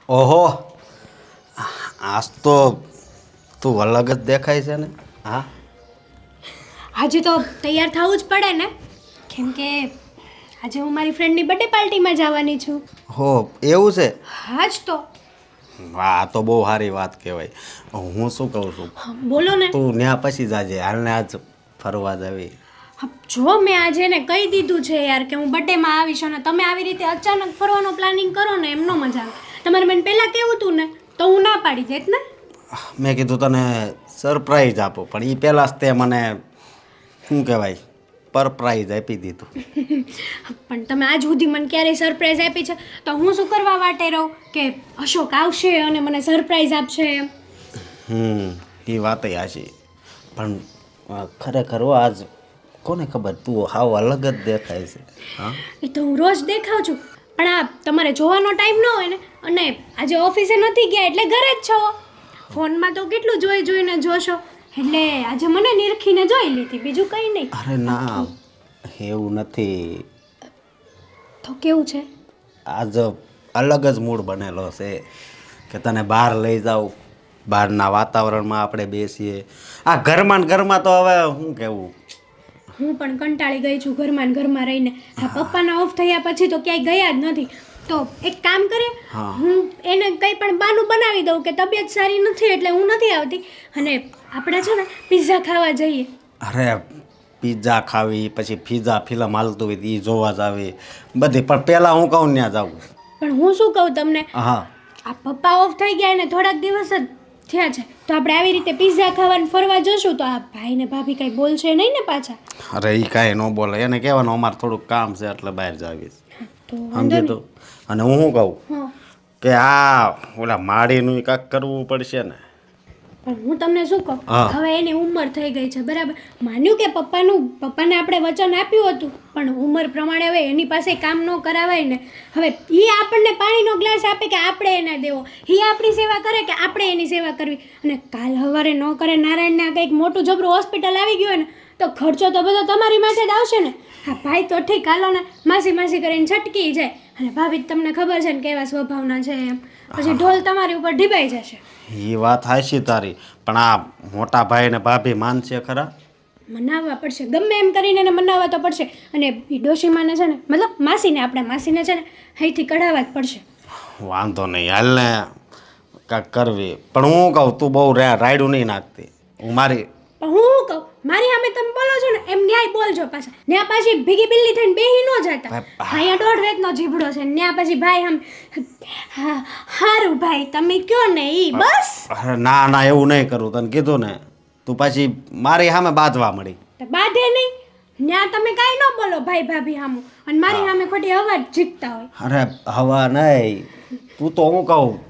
ઓહો, આજ તો તું અલગ જ દેખાય છે ને. હા. આજે તો તૈયાર થવું જ પડે ને, કેમ કે આજે હું મારી ફ્રેન્ડની બર્થડે પાર્ટીમાં જવાની છું. હો, એવું છે. હા જ તો. વાહ, આ તો બહુ સારી વાત કહેવાય. હું શું કહું છું, હા, બોલો ને. તું ન્યા પછી જાજે, હાલને આજ ફરવા જાવી. હા, જો મેં આજે એને કહી દીધું છે યાર કે હું બર્થડેમાં આવીશ, અને તમે આવી રીતે અચાનક ફરવાનો પ્લાનિંગ કરો ને એમનો મજા આવે. તમારે મને પહેલાં કેવું હતું ને તો હું ના પાડી દેત ને. મેં કીધું તને સરપ્રાઈઝ આપો, પણ એ પહેલાં જ તે મને શું કહેવાય સરપ્રાઈઝ આપી દીધું. પણ તમે આજ સુધી મને ક્યારેય સરપ્રાઈઝ આપી છે તો હું શું કરવા વાટે રહું કે અશોક આવશે અને મને સરપ્રાઈઝ આપશે એમ. એ વાત હાચી, પણ ખરેખર આજ કોને ખબર તું હાવ અલગ જ દેખાય છે. હા, એ તો હું રોજ દેખાઉં છું, પણ આ તમારે જોવાનો ટાઈમ ન હોય ને, અને આજે ઓફિસે નથી ગયા એટલે ઘરે જ છો. ફોનમાં તો કેટલું જોઈને જોશો, એટલે આજે મને નિરખીને જોઈ લીધી, બીજું કંઈ નહીં. અરે ના, એવું નથી. તો કેવું છે? આજ અલગ જ મૂડ બનેલો છે કે તને બહાર લઈ જાઉં, બહારના વાતાવરણમાં આપણે બેસીએ. આ ઘરમાં તો હવે શું કહેવું. હું પણ કંટાળી ગઈ છું ઘરમાં રહીને. હા, પપ્પાના ઓફ થયા પછી તો ક્યાંય ગયા જ નથી. તો એક કામ કરીએ, હા, હું એને કંઈ પણ બહાનું બનાવી દઉં કે તબિયત સારી નથી એટલે હું નથી આવતી, અને આપણે છે ને પિઝા ખાવા જઈએ. અરે પિઝા ખાવી, પછી ફીઝા ફિલ્મ હાલતું હોય એ જોવા જ આવી બધી, પણ પહેલાં હું કહું ત્યાં જાઉં. પણ હું શું કહું તમને, હા, આ પપ્પા ઓફ થઈ ગયા ને થોડાક દિવસ જ થયા છે, તો આપણે આવી રીતે પિઝા ખાવાનું ફરવા જશું તો આ ભાઈ ને ભાભી કંઈ બોલશે નહીં ને પાછા. અરે એ કાંઈ ન બોલે, એને કહેવાનું અમારે થોડુંક કામ છે એટલે બહાર જાવીશ. તો વાંધો સમજી નહીં. તું. અને હું શું કહું હા, કે આ ઓલા માળીનું કાંઈક કરવું પડશે ને. પણ હું તમને શું કહું, હા, હવે એની ઉંમર થઈ ગઈ છે બરાબર. માન્યું કે પપ્પાને આપણે વચન આપ્યું હતું, પણ ઉંમર પ્રમાણે હવે એની પાસે કામ ન કરાવાય ને. હવે એ આપણને પાણીનો ગ્લાસ આપે કે આપણે એને દેવો, એ આપણી સેવા કરે કે આપણે એની સેવા કરવી. અને કાલ સવારે ન કરે નારાયણને કંઈક મોટું જબરું હોસ્પિટલ આવી ગયું ને, તો ખર્ચો તો બધો તમારી માથે જ આવશે ને. હા ભાઈ તો ઠીક, હાલો ને માસી કરીને છટકી જાય, અને ભાભી તમને ખબર છે ને કેવા સ્વભાવના છે એમ, પછી ઢોલ તમારી ઉપર ઢીબાઈ જશે. એ વાત હાચી તારી, પણ આ મોટા ભાઈ ને ભાભી માનશે ખરા? મનાવવા પડશે, ગમે એમ કરીને એને મનાવવા તો પડશે. અને એ ડોશીમાને છે ને, મતલબ માસીને છે ને અહીંથી કઢાવવા જ પડશે. વાંધો નહીં, હાલ ને કાંઈક કરવી. પણ હું કહું તું બહુ રાયડું નહીં નાખતી. હું મારી પણ હું શું કહું, મારી સામે તમે બોલો છો ને એમ ન્યાય બોલજો પાછા. ન્યા પાછી ભીગી બિલ્લી થઈને બેહી ન જતા. અહીંયા 1.5 રેતનો જીભડો છે, ન્યા પછી ભાઈ આમ હારું ભાઈ તમે કયો ને ઈ બસ. ના એવું નહીં કરું, તને કીધું ને. તું પાછી મારી સામે બાંધવા મળી. બાંધે નહીં, ન્યા તમે કાંઈ ન બોલો ભાઈ ભાભી સામું, અને મારી સામે ખોટી અવાજ જીકતા હોય. અરે હવા નહીં, તું તો હું કહું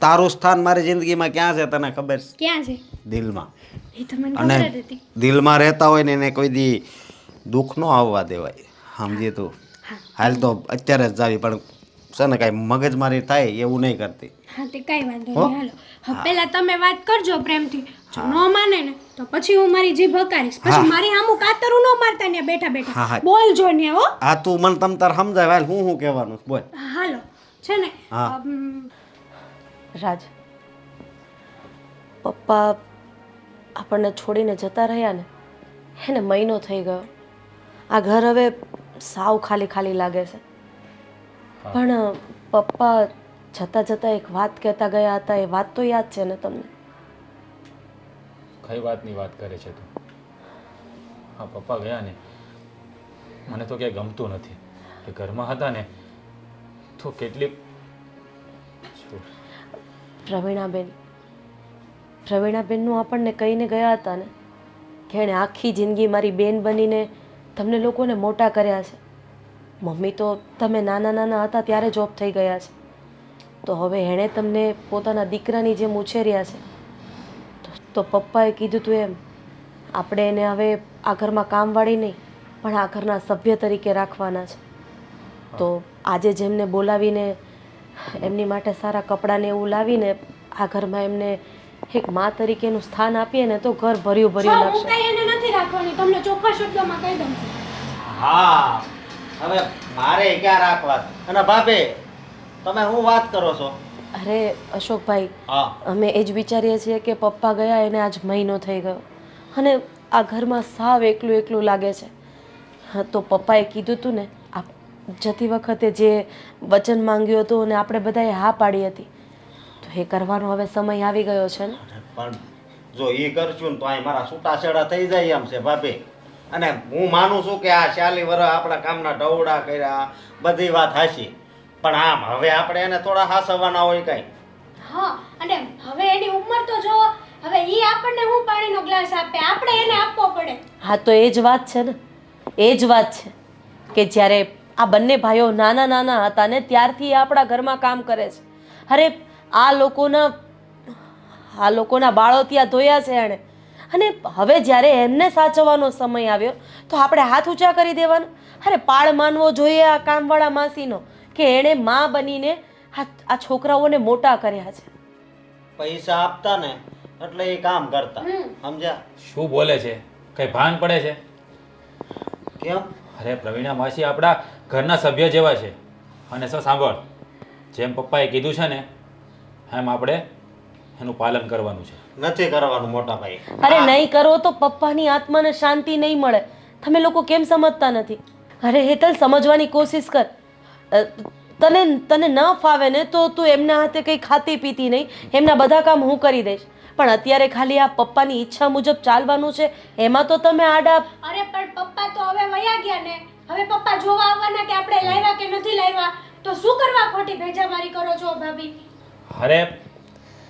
તારું સ્થાન મારી જિંદગીમાં ક્યાં છે તને ખબર છે? ક્યાં છે? દિલમાં. એ તો મને અને ખબર જ હતી. દિલમાં રહેતા હોય ને એને કોઈ દી દુઃખ ન આવવા દેવાય, સમજી તું. હાલ તો અત્યારે જ જાવી, પણ છે ને કાંઈ મગજમારી થાય એવું નહીં કરતી. હા તે કાંઈ વાંધો નહીં, હાલો. હા પહેલાં તમે વાત કરજો પ્રેમથી, જો ન માને ને તો પછી હું મારી જીભ હકારીશ. પછી મારી સામું કાતરું ન મારતા ને બેઠા બોલજો ને હો. હા તું મને તમ તાર સમજાય, હાલ હું કહેવાનું બોલ. હાલો છે ને. રાજ, પપ્પા આપણને છોડીને જતા રહ્યા ને એને મહિનો થઈ ગયો. આ ઘર હવે સાવ ખાલી લાગે છે. પણ પપ્પા જતા એક વાત કહેતા ગયા હતા, એ વાત તો યાદ છે ને તમને? કઈ વાતની વાત કરે છે તું? હા, પપ્પા ગયા ને મને તો ક્યાંય ગમતું નથી. એ ઘરમાં હતા ને તો કેટલી પ્રવીણાબેનનું આપણને કહીને ગયા હતા ને કે એણે આખી જિંદગી મારી બેન બનીને તમને લોકોને મોટા કર્યા છે. મમ્મી તો તમે નાના હતા ત્યારે જોબ થઈ ગયા છે, તો હવે એણે તમને પોતાના દીકરાની જેમ ઉછેર્યા છે. તો પપ્પાએ કીધું તું એમ આપણે એને હવે આ ઘરમાં કામવાળી નહીં પણ આ ઘરના સભ્ય તરીકે રાખવાના છે. તો આજે જેમને બોલાવીને એમની માટે સારા કપડાને એવું લાવીને આ ઘરમાં એમને એક મા તરીકેનું સ્થાન આપીએ ને તો ઘર ભર્યું લાગશે. હું કઈ એને નથી રાખવાની, તમને ચોખ્ખા શબ્દોમાં કહી દઉં છું. હા, હવે મારે ક્યાં રાખવા? અને ભાભી તમે હું વાત કરો છો? અરે અશોકભાઈ, હા અમે એ જ વિચારીએ છીએ કે પપ્પા ગયા એને આજ મહિનો થઈ ગયો અને આ ઘરમાં સાવ એકલું એકલું લાગે છે. હા, તો પપ્પાએ કીધું હતું ને, આ જતી વખતે જે વચન માંગ્યું હતું અને આપણે બધાએ હા પાડી હતી, તો એ કરવાનો હવે સમય આવી ગયો છે ને. પણ જો એ કરશું ને તો અહીં મારા છૂટાછેડા થઈ જાય એમ છે ભાભી. અને હું માનું છું કે આ 40 વર્ષ આપણા કામના ઢવડા કર્યા, બધી વાત હાચી, પણ આમ હવે આપણે એને થોડા હાસવવાના હોય કાંઈ. હા, અને હવે એની ઉંમર તો જોવો. હવે ઈ આપણને હું પાણીનો ગ્લાસ આપે, આપણે એને આપવો પડે. હા, તો એ જ વાત છે ને, એ જ વાત છે કે જ્યારે આ બંને ભાઈઓ નાના નાના હતા ને ત્યારથી એ આપણા ઘરમાં કામ કરે છે. અરે આ લોકોના બાળો ત્યાં ધોયા છે એણે, અને હવે જ્યારે એમને સાચવવાનો સમય આવ્યો તો આપણે હાથ ઊંચા કરી દેવાના? અરે પાળ માનવો જોઈએ આ કામવાળા માસીનો કે એણે માં બનીને આ છોકરાઓને મોટા કર્યા છે. પૈસા આપતા ને એટલે એ કામ કરતા, સમજ્યા? શું બોલે છે? કઈ ભાન પડે છે? કેમ? અરે પ્રવીણા માસી આપણા ઘરના સભ્ય જેવા છે. અને સાંભળ, જેમ પપ્પાએ કીધું છે ને એમ આપણે એનું પાલન કરવાનું છે. નથી કરવાનું મોટા ભાઈ. અરે નહીં કરો તો પપ્પાની આત્માને શાંતિ નહીં મળે. તમે લોકો કેમ સમજતા નથી? અરે હેતલ, સમજવાની કોશિશ કર. તને ન ફાવે ને તો તું એમના હાથે કંઈ ખાતી પીતી નહીં, એમના બધા કામ હું કરી દઈશ, પણ અત્યારે ખાલી આ પપ્પાની ઈચ્છા મુજબ ચાલવાનું છે, એમાં તો તમે આડા. અરે પણ પપ્પા તો હવે વયા ગયા ને. હવે પપ્પા જોવા આવવાના કે આપણે લાવ્યા કે નથી લાવ્યા, તો શું કરવા ખોટી ભેજામારી કરો છો ભાભી? અરે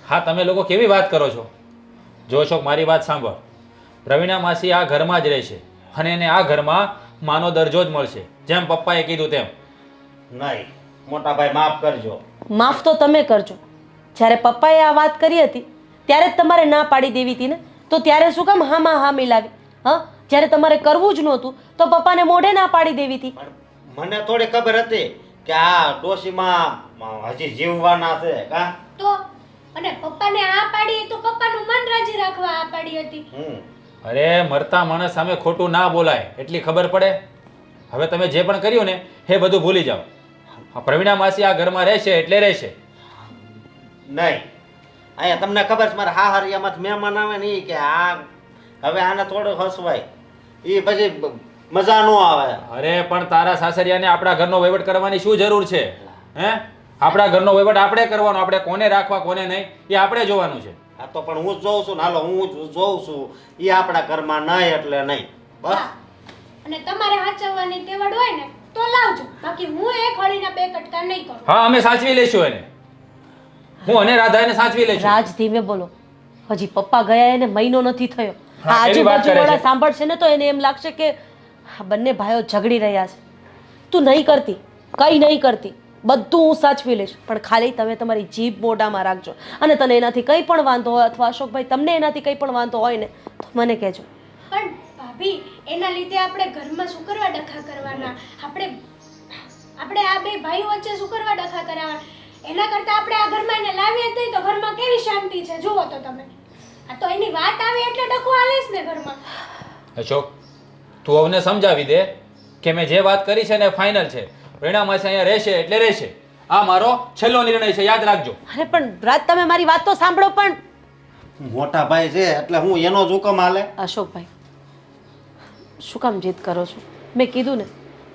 હા, તમે લોકો કેવી વાત કરો છો? જો અશોક, મારી વાત સાંભળ. પ્રવીણા માસી આ ઘરમાં જ રહેશે અને એને આ ઘરમાં માનો દરજ્જો જ મળશે, જેમ પપ્પાએ કીધું તેમ. નહીં મોટા ભાઈ, માફ કરજો. માફ તો તમે કરજો. જ્યારે પપ્પાએ આ વાત કરી હતી ત્યારે જ તમારે ના પાડી દેવી હતી ને, તો ત્યારે શું કામ હામાં હા મિલાવી? હા, જ્યારે તમારે કરવું જ નહોતું તો પપ્પાને મોઢે ના પાડી દેવી હતી. પણ મને થોડી ખબર હતી કે આ ડોશીમાં હજી જીવવાના છે કા. તો અને પપ્પાને આ પાડી તો પપ્પાનું મન રાજી રાખવા આ પાડી હતી. અરે મરતા માણસ સામે ખોટું ના બોલાય એટલી ખબર પડે. હવે તમે જે પણ કર્યું ને એ બધું ભૂલી જાઓ. આ પ્રવીણા માસી આ ઘરમાં રહેશે એટલે રહેશે. નહીં, અહીંયા તમને ખબર છે મારા હાહરિયામાં મહેમાન આવે ને કે આ હવે આને થોડું હસવાય, એ પછી મજા ન આવે. અરે પણ તારા સાસરિયાને આપણા ઘરનો વહીવટ કરવાની શું જરૂર છે? હે, આપણા ઘરનો વહીવટ આપણે કરવાનો. આપણે કોને રાખવા કોને નહીં એ આપણે જોવાનું છે. આ તો પણ હું જ જોઉં છું ને, હાલો હું જ જોઉં છું, એ આપણા ઘરમાં નહીં એટલે નહીં, બસ. અને તમારે હાચવવાની ટેવડ હોય ને તો લાવજો, બાકી હું એક હળીના બે કટકા નહીં કરું. હા, અમે સાચવી લઈશું એને. હું અને રાધા એને સાચવી લઈશું. રાજ, ધીમે બોલો. હજી પપ્પા ગયા એને મહિનો નથી થયો. હા, આ એવી વાત કરે છે. આજુબાજુવાળા સાંભળશે ને તો એને એમ લાગશે કે આ બંને ભાઈઓ ઝઘડી રહ્યા છે. તું નહીં કરતી, કંઈ નહીં કરતી, બધું હું સાચવી લઈશ, પણ ખાલી તમે તમારી જીભ મોઢામાં રાખજો. અને તને એનાથી કંઈ પણ વાંધો હોય અથવા અશોકભાઈ તમને એનાથી કંઈ પણ વાંધો હોય ને તો મને કહેજો. પણ ભાભી, એના લીધે આપણે ઘરમાં શું કરવા ડખા કરવાના? આપણે આ બે ભાઈઓ વચ્ચે શું કરવા ડખા કરાવવાના? એના કરતાં આપણે આ ઘરમાં એને લાવીએ જ નહીં તો ઘરમાં કેવી શાંતિ છે જુઓ તો તમે. આ તો એની વાત આવે એટલે ડખો હાલેશ ને ઘરમાં. અશોક, તું અવને સમજાવી દે કે મેં જે વાત કરી છે ને ફાઇનલ છે. પ્રવીણા માસી અહીંયા રહેશે એટલે રહેશે. આ મારો છેલ્લો નિર્ણય છે, યાદ રાખજો. અરે પણ રાજ, તમે મારી વાત તો સાંભળો. પણ મોટા ભાઈ છે એટલે હું એનો જ હુકમ હાલે. અશોકભાઈ, શું કામ જીદ કરો છો? મેં કીધું ને,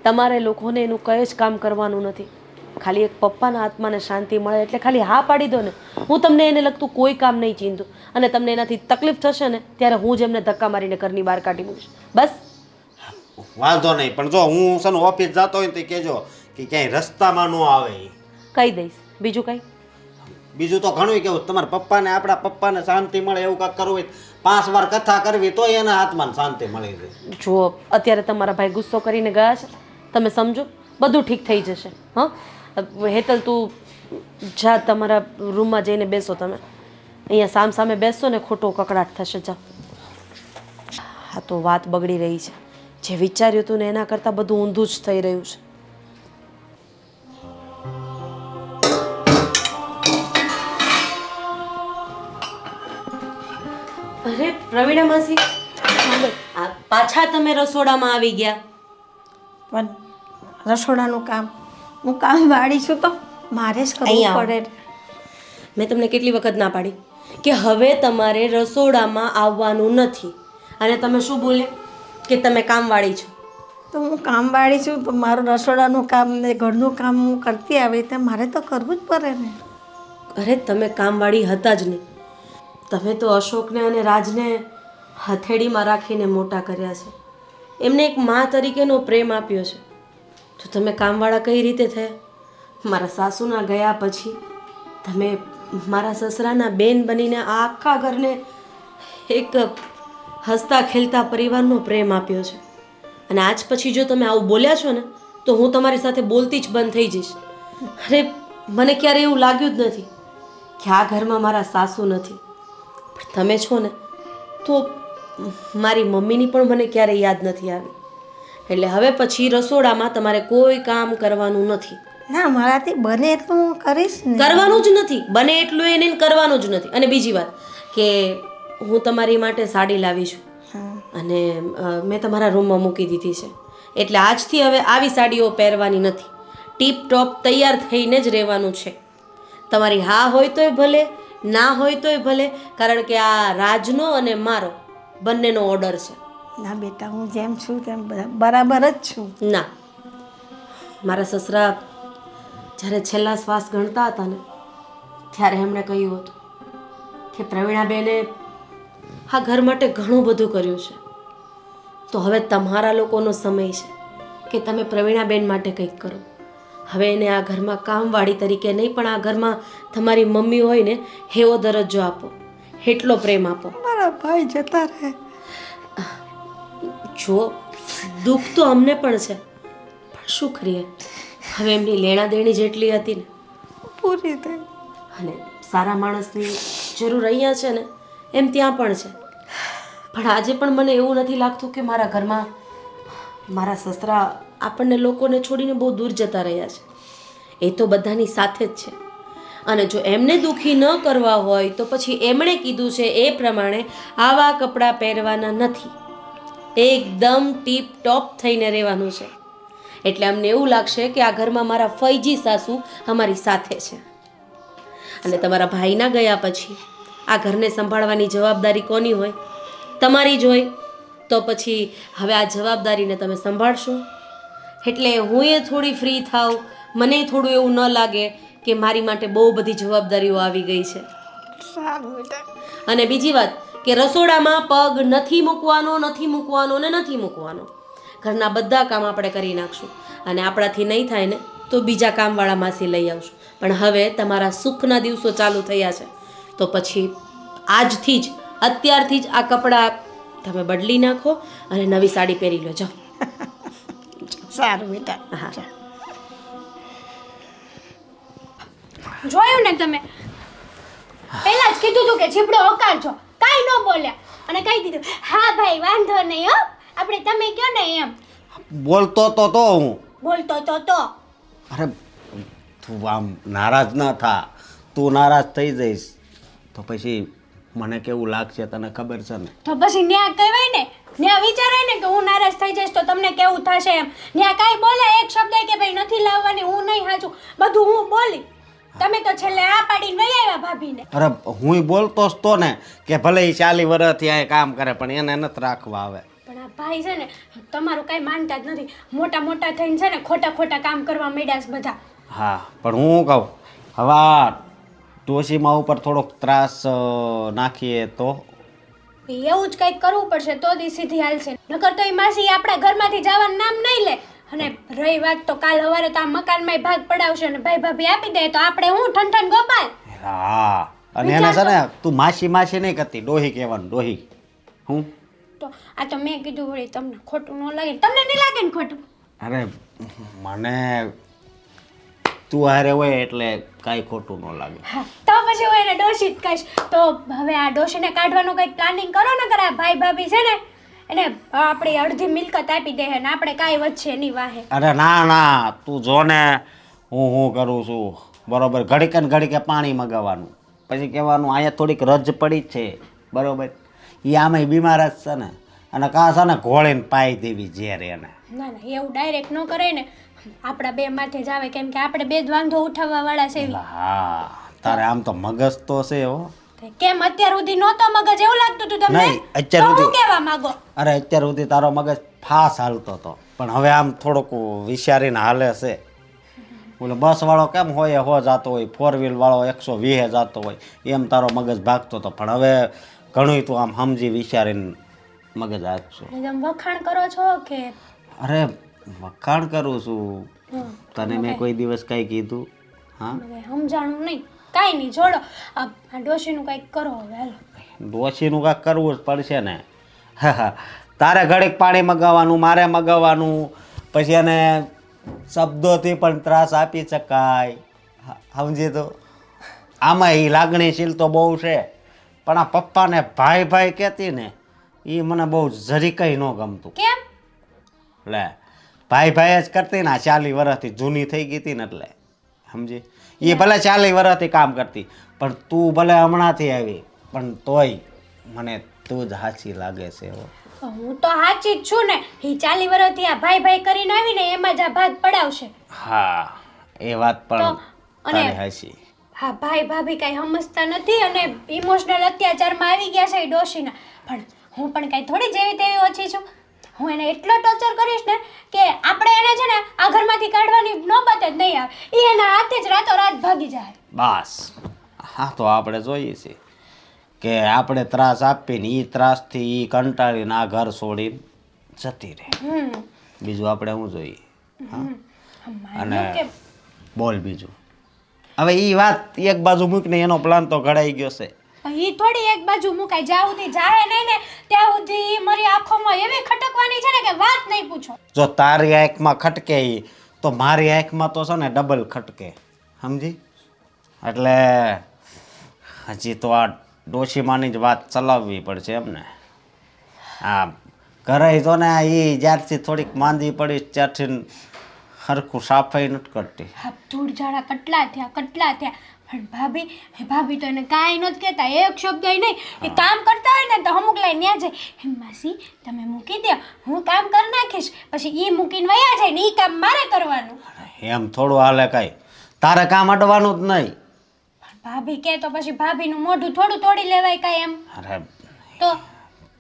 તમારે લોકોને એનું કંઈ જ કામ કરવાનું નથી. ખાલી એક પપ્પાના આત્માને શાંતિ મળે એટલે ખાલી હા પાડી દો ને. હું તમને એને લગતું કોઈ કામ નહીં ચીંધું, અને તમને એનાથી તકલીફ થશે ને ત્યારે હું જ એમને ધક્કા મારીને ઘરની બહાર કાઢી મૂકીશ. બસ. વાંધો નહીં, પણ જો હું છે ને ઓફિસ જતો હોય તો કહેજો કે ક્યાંય રસ્તામાં ન આવે. કહી દઈશ. બીજું કંઈ? બીજું તો ઘણું કેવું, તમારા પપ્પાને આપણા પપ્પાને શાંતિ મળે એવું કાંઈક કરવું હોય, 5 વાર કથા કરવી તો એના હાથમાં શાંતિ મળી જાય. જુઓ, અત્યારે તમારા ભાઈ ગુસ્સો કરીને ગયા છે, તમે સમજો, બધું ઠીક થઈ જશે. હા હેતલ, તું જા તમારા રૂમમાં જઈને બેસો. તમે અહીંયા સામ સામે બેસશો ને ખોટો કકડાટ થશે. જા. હા, તો વાત બગડી રહી છે. જે વિચાર્યું હતું ને એના કરતાં બધું ઊંધું જ થઈ રહ્યું છે. અરે પ્રવીણા માસી, પાછા તમે રસોડામાં આવી ગયા? પણ રસોડાનું કામ હું કામ વાળી છું તો મારે જ કરવું અહીંયા પડે. મેં તમને કેટલી વખત ના પાડી કે હવે તમારે રસોડામાં આવવાનું નથી. અને તમે શું બોલ્યા કે તમે કામવાળી છો. તો હું કામવાળી છું તો મારું રસોડાનું કામ ને ઘરનું કામ હું કરતી આવી તો મારે તો કરવું જ પડે ને. અરે તમે કામવાળી હતા જ નહીં. તમે તો અશોકને અને રાજને હથેળીમાં રાખીને મોટા કર્યા છે. એમને એક મા તરીકેનો પ્રેમ આપ્યો છે. તો તમે કામવાળા કઈ રીતે થયા? મારા સાસુના ગયા પછી તમે મારા સસરાના બેન બનીને આ આખા ઘરને એક હસતા ખેલતા પરિવારનો પ્રેમ આપ્યો છે. અને આજ પછી જો તમે આવું બોલ્યા છો ને તો હું તમારી સાથે બોલતી જ બંધ થઈ જઈશ. અરે મને ક્યારે એવું લાગ્યું જ નથી કે આ ઘરમાં મારા સાસુ નથી. પણ તમે છો ને તો મારી મમ્મીની પણ મને ક્યારેય યાદ નથી આવી. એટલે હવે પછી રસોડામાં તમારે કોઈ કામ કરવાનું નથી. ના મારાથી બને એટલું હું કરીશ ને. કરવાનું જ નથી. બને એટલું એને કરવાનું જ નથી. અને બીજી વાત કે હું તમારી માટે સાડી લાવી છું અને મેં તમારા રૂમમાં મૂકી દીધી છે. એટલે આજથી હવે આવી સાડીઓ પહેરવાની નથી. ટીપ ટોપ તૈયાર થઈને જ રહેવાનું છે. તમારી હા હોય તોય ભલે, ના હોય તોય ભલે, કારણ કે આ રાજનો અને મારો બંનેનો ઓર્ડર છે. ના બેટા હું જેમ છું તેમ બરાબર જ છું. ના, મારા સસરા જ્યારે છેલ્લા શ્વાસ ગણતા હતા ને ત્યારે એમણે કહ્યું હતું કે પ્રવીણાબેને આ ઘર માટે ઘણું બધું કર્યું છે. તો હવે તમારા લોકોનો સમય છે કે તમે પ્રવીણાબેન માટે કંઈક કરો. હવે એને આ ઘરમાં કામવાળી તરીકે નહીં પણ આ ઘરમાં તમારી મમ્મી હોય ને એવો દરજ્જો આપો, એટલો પ્રેમ આપો. મારા ભાઈ જતા રહે. જો દુઃખ તો અમને પણ છે પણ શું કરીએ, હવે એમની લેણા દેણી જેટલી હતી ને પૂરી થઈ. અને સારા માણસની જરૂર અહીંયા છે ને એમ ત્યાં પણ છે. પણ આજે પણ મને એવું નથી લાગતું કે મારા ઘરમાં મારા સસરા આપણને લોકોને છોડીને બહુ દૂર જતા રહ્યા છે. એ તો બધાની સાથે જ છે. અને જો એમને દુઃખી ન કરવા હોય તો પછી એમણે કીધું છે એ પ્રમાણે આવા કપડાં પહેરવાના નથી. એકદમ ટીપ ટોપ થઈને રહેવાનું છે. એટલે અમને એવું લાગશે કે આ ઘરમાં મારા ફૈજી સાસુ અમારી સાથે છે. અને તમારા ભાઈના ગયા પછી આ ઘરને સંભાળવાની જવાબદારી કોની હોય? તમારી જ હોય. તો પછી હવે આ જવાબદારીને તમે સંભાળશો. એટલે હું એ થોડી ફ્રી થાવ, મને થોડું એવું ન લાગે કે મારી માટે બહુ બધી જવાબદારીઓ આવી ગઈ છે. સારું બેટા. અને બીજી વાત કે રસોડામાં પગ નથી મૂકવાનો ને નથી મૂકવાનો. ઘરના બધા કામ આપણે કરી નાખશું અને આપણાથી નહીં થાય ને તો બીજા કામવાળા માસી લઈ આવશું. પણ હવે તમારા સુખના દિવસો ચાલુ થયા છે તો પછી આજથી જ અત્યારથી જ આ કપડાં તમે બદલી નાખો અને નવી સાડી પહેરી લો. જાઓ. સારું બેટા. હા. જોયું ને તમે? પહેલા જ કીધું તું કે જીબડો હકારજો, કાંઈ ન બોલ્યા અને કહી દીધું હા ભાઈ વાંધો નહીં હો, આપણે તમે કયો ને એમ. બોલતો તો હું. બોલતો તો અરે તું આમ નારાજ ના થા. તું નારાજ થઈ જઈશ તો પછી મને કેવું લાગશે તને ખબર છે ને. તો પછી ન્યા કહેવાય ને, ન્યા વિચારાય ને કે હું નારાજ થઈ જઈશ તો તમને કેવું થશે એમ. ન્યા કાંઈ બોલે એક શબ્દ કે ભાઈ નથી લાવવાની, હું નહીં હાચું, બધું હું બોલી. તમે તો છેલ્લે આ પાડીને વહી આવ્યા ભાભીને. અરે હું બોલતો જ તો ને કે ભલે એ 40 વર્ષથી આ કામ કરે પણ એને નથી રાખવા આવે. પણ આ ભાઈ છે ને તમારું કાંઈ માનતા જ નથી. મોટા મોટા થઈને છે ને ખોટા કામ કરવા માંડ્યા છે બધા. હા પણ હું કહું હવે આ ડોશીમા ઉપર થોડોક ત્રાસ નાખીએ તો એવું જ કંઈક કરવું પડશે તો દી સીધી હાલશે. નકર તો એ માસી આપણા ઘરમાંથી જવાનું નામ નહીં લે. અને રહી વાત તો કાલ સવારે તો આ મકાનમાં ભાગ પડાવશે અને ભાઈ ભાભી આપી દે તો આપણે હું ઠંઠન ગોપાલ. હા અને એને છે ને તું માસી નહીં કરતી, ડોહી કહેવાનું, ડોહી. હું તો આ તો મેં કીધું વળી તમને ખોટું ન લાગે? તમને નહીં લાગે ને ખોટું? અરે મને તું હારે હોય એટલે કાંઈ ખોટું ન લાગે. હા તો પછી હું એને ડોશી જ કહીશ. તો હવે આ ડોશીને કાઢવાનું કંઈક પ્લાનિંગ કરો ને કરા. ભાઈ ભાભી છે ને એને આપણી અડધી મિલકત આપી દે ને આપણે કાંઈ વધશે એની વાહે. અરે ના તું જો ને હું કરું છું બરોબર. ઘડીકે પાણી મગાવવાનું, પછી કહેવાનું અહીંયા થોડીક રજ પડી જ છે બરોબર. એ આમાં બીમાર જ છે ને અને કાં છે ને ઘોળીને પાઈ દેવી ઝેર એને. ના એવું ડાયરેક્ટ ન કરે ને, આપણા બે માથે જ આવે કેમ કે આપણે બે જ વાંધો ઉઠાવવા વાળા છે. હા તારે આમ તો મગજ તો છે હો. તે કેમ અત્યાર સુધી નહોતો મગજ એવું લાગતું હતું તમને? નહીં, અત્યાર તો હું સુધી- કહેવા માંગો? અરે અત્યાર સુધી તારો મગજ ફાસ હાલતો હતો, પણ હવે આમ થોડુંક વિચારીને હાલે છે. બોલે બસ વાળો કેમ હોય હો જતો હોય, 4 વ્હીલ વાળો 120 જતો હોય, એમ તારો મગજ ભાગતો હતો. પણ હવે ઘણું તું આમ સમજી વિચારીને મગજ હાંકશો. એટલે તમે વખાણ કરો છો કે અરે વખાણ કરું છું, તને મેં કોઈ દિવસ કઈ કીધું? હા, મને સમજાણું નહીં. કાંઈ નહીં, છોડો. આ ડોશીનું કંઈક કરો હવે, હાલો. ડોશીનું કાંઈક કરવું જ પડશે ને. તારે ઘડીક પાણી મગાવવાનું, મારે મગાવવાનું, પછી એને શબ્દોથી પણ ત્રાસ આપી શકાય. સમજી તો આમાં એ લાગણીશીલ તો બહુ છે, પણ આ પપ્પાને ભાઈ ભાઈ કહેતી ને એ મને બહુ જરી કંઈ ન ગમતું. કેમ? લે ભાઈ ભાઈ જ કરતી ને, 40 વર્ષથી જૂની થઈ ગઈ હતી ને એટલે સમજી. એ ભલે 40 વર્ષથી કામ કરતી, પણ તું ભલે હમણાંથી આવી, પણ તોય મને તું જ સાચી લાગે છે હો. હું તો સાચી જ છું ને. એ 40 વર્ષથી આ ભાઈ ભાઈ કરીને આવીને એમાં જ આ ભાગ પડાવશે. હા, એ વાત પણ તો, અને- તારી હાચી. હા, ભાઈ ભાભી કાંઈ સમજતા નથી અને ઇમોશનલ અત્યાચારમાં આવી ગયા છે એ ડોશીના. પણ હું પણ કાંઈ થોડી જેવી તેવી ઓછી છું. હું એને એટલો ટોર્ચર કરીશ ને કે આપણે એને છે ને આ ઘરમાંથી કાઢવાની નોબત જ નહીં આવે. એ એના હાથે જ રાતોરાત ભાગી જાય. બસ હા, તો આપણે જોઈએ છીએ કે આપણે ત્રાસ આપીને એ ત્રાસથી એ કંટાળીને આ ઘર છોડીને જતી રહે. બીજું આપણે શું જોઈએ? માન્યું કે બોલ બીજું. હવે એ વાત એક બાજુ મૂકીને એનો પ્લાન તો ઘડાઈ ગયો છે. એ થોડી એક બાજુ મુકાય. જ્યાં સુધી જાય નહીં ને ત્યાં સુધી ઈ મારી આંખોમાં એવી ખટકવાની છે ને કે વાત નહીં પૂછો. જો તારી આંખમાં ખટકે ઈ, તો મારી આંખમાં તો છે ને ડબલ ખટકે. સમજી? એટલે હજી તો આ ડોશીમાની જ વાત ચલાવવી પડશે એમને. આ ઘરે તો ને એ જ્યારથી થોડીક માંદી પડી ત્યારથી સરખું સાફાઈ નથી કરતી. હા, ધૂળ ઝાડા કેટલા થયા પણ ભાભી તો એને કાંઈ નથી કહેતા, એક શબ્દ નહીં. એ કામ કરતા હોય ને તો અમુક લઈને ન્યા જાય, "હે માસી તમે મૂકી દો, હું કામ કરી નાખીશ." પછી એ મૂકીને વયા જાય ને એ કામ મારે કરવાનું. એમ થોડું હાલે કાંઈ. તારે કામ અડવાનું જ નહીં. પણ ભાભી કહે તો પછી ભાભીનું મોઢું થોડું તોડી લેવાય કાંઈ એમ અરે તો?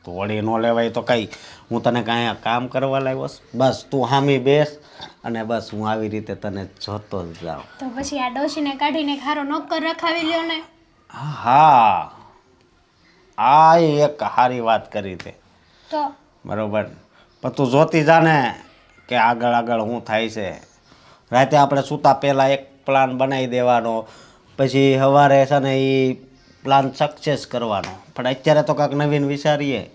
તોડી ન લેવાય તો કઈ હું તને કાંઈ કામ કરવા લાવ્યો છું? બસ તું હામી બેસ અને બસ હું આવી રીતે તને જોતો જ જાઉં. તો પછી આ ડોશીને કાઢીને ખારો નોકર રખાવી લ્યો ને. હા, આ એક સારી વાત કરી તે. તો બરોબર, પણ તું જોતી જાને કે આગળ આગળ શું થાય છે. રાતે આપણે સૂતા પહેલાં એક પ્લાન બનાવી દેવાનો, પછી સવારે છે ને એ પ્લાન સક્સેસ કરવાનો. પણ અત્યારે તો કાંઈક નવીન વિચારીએ.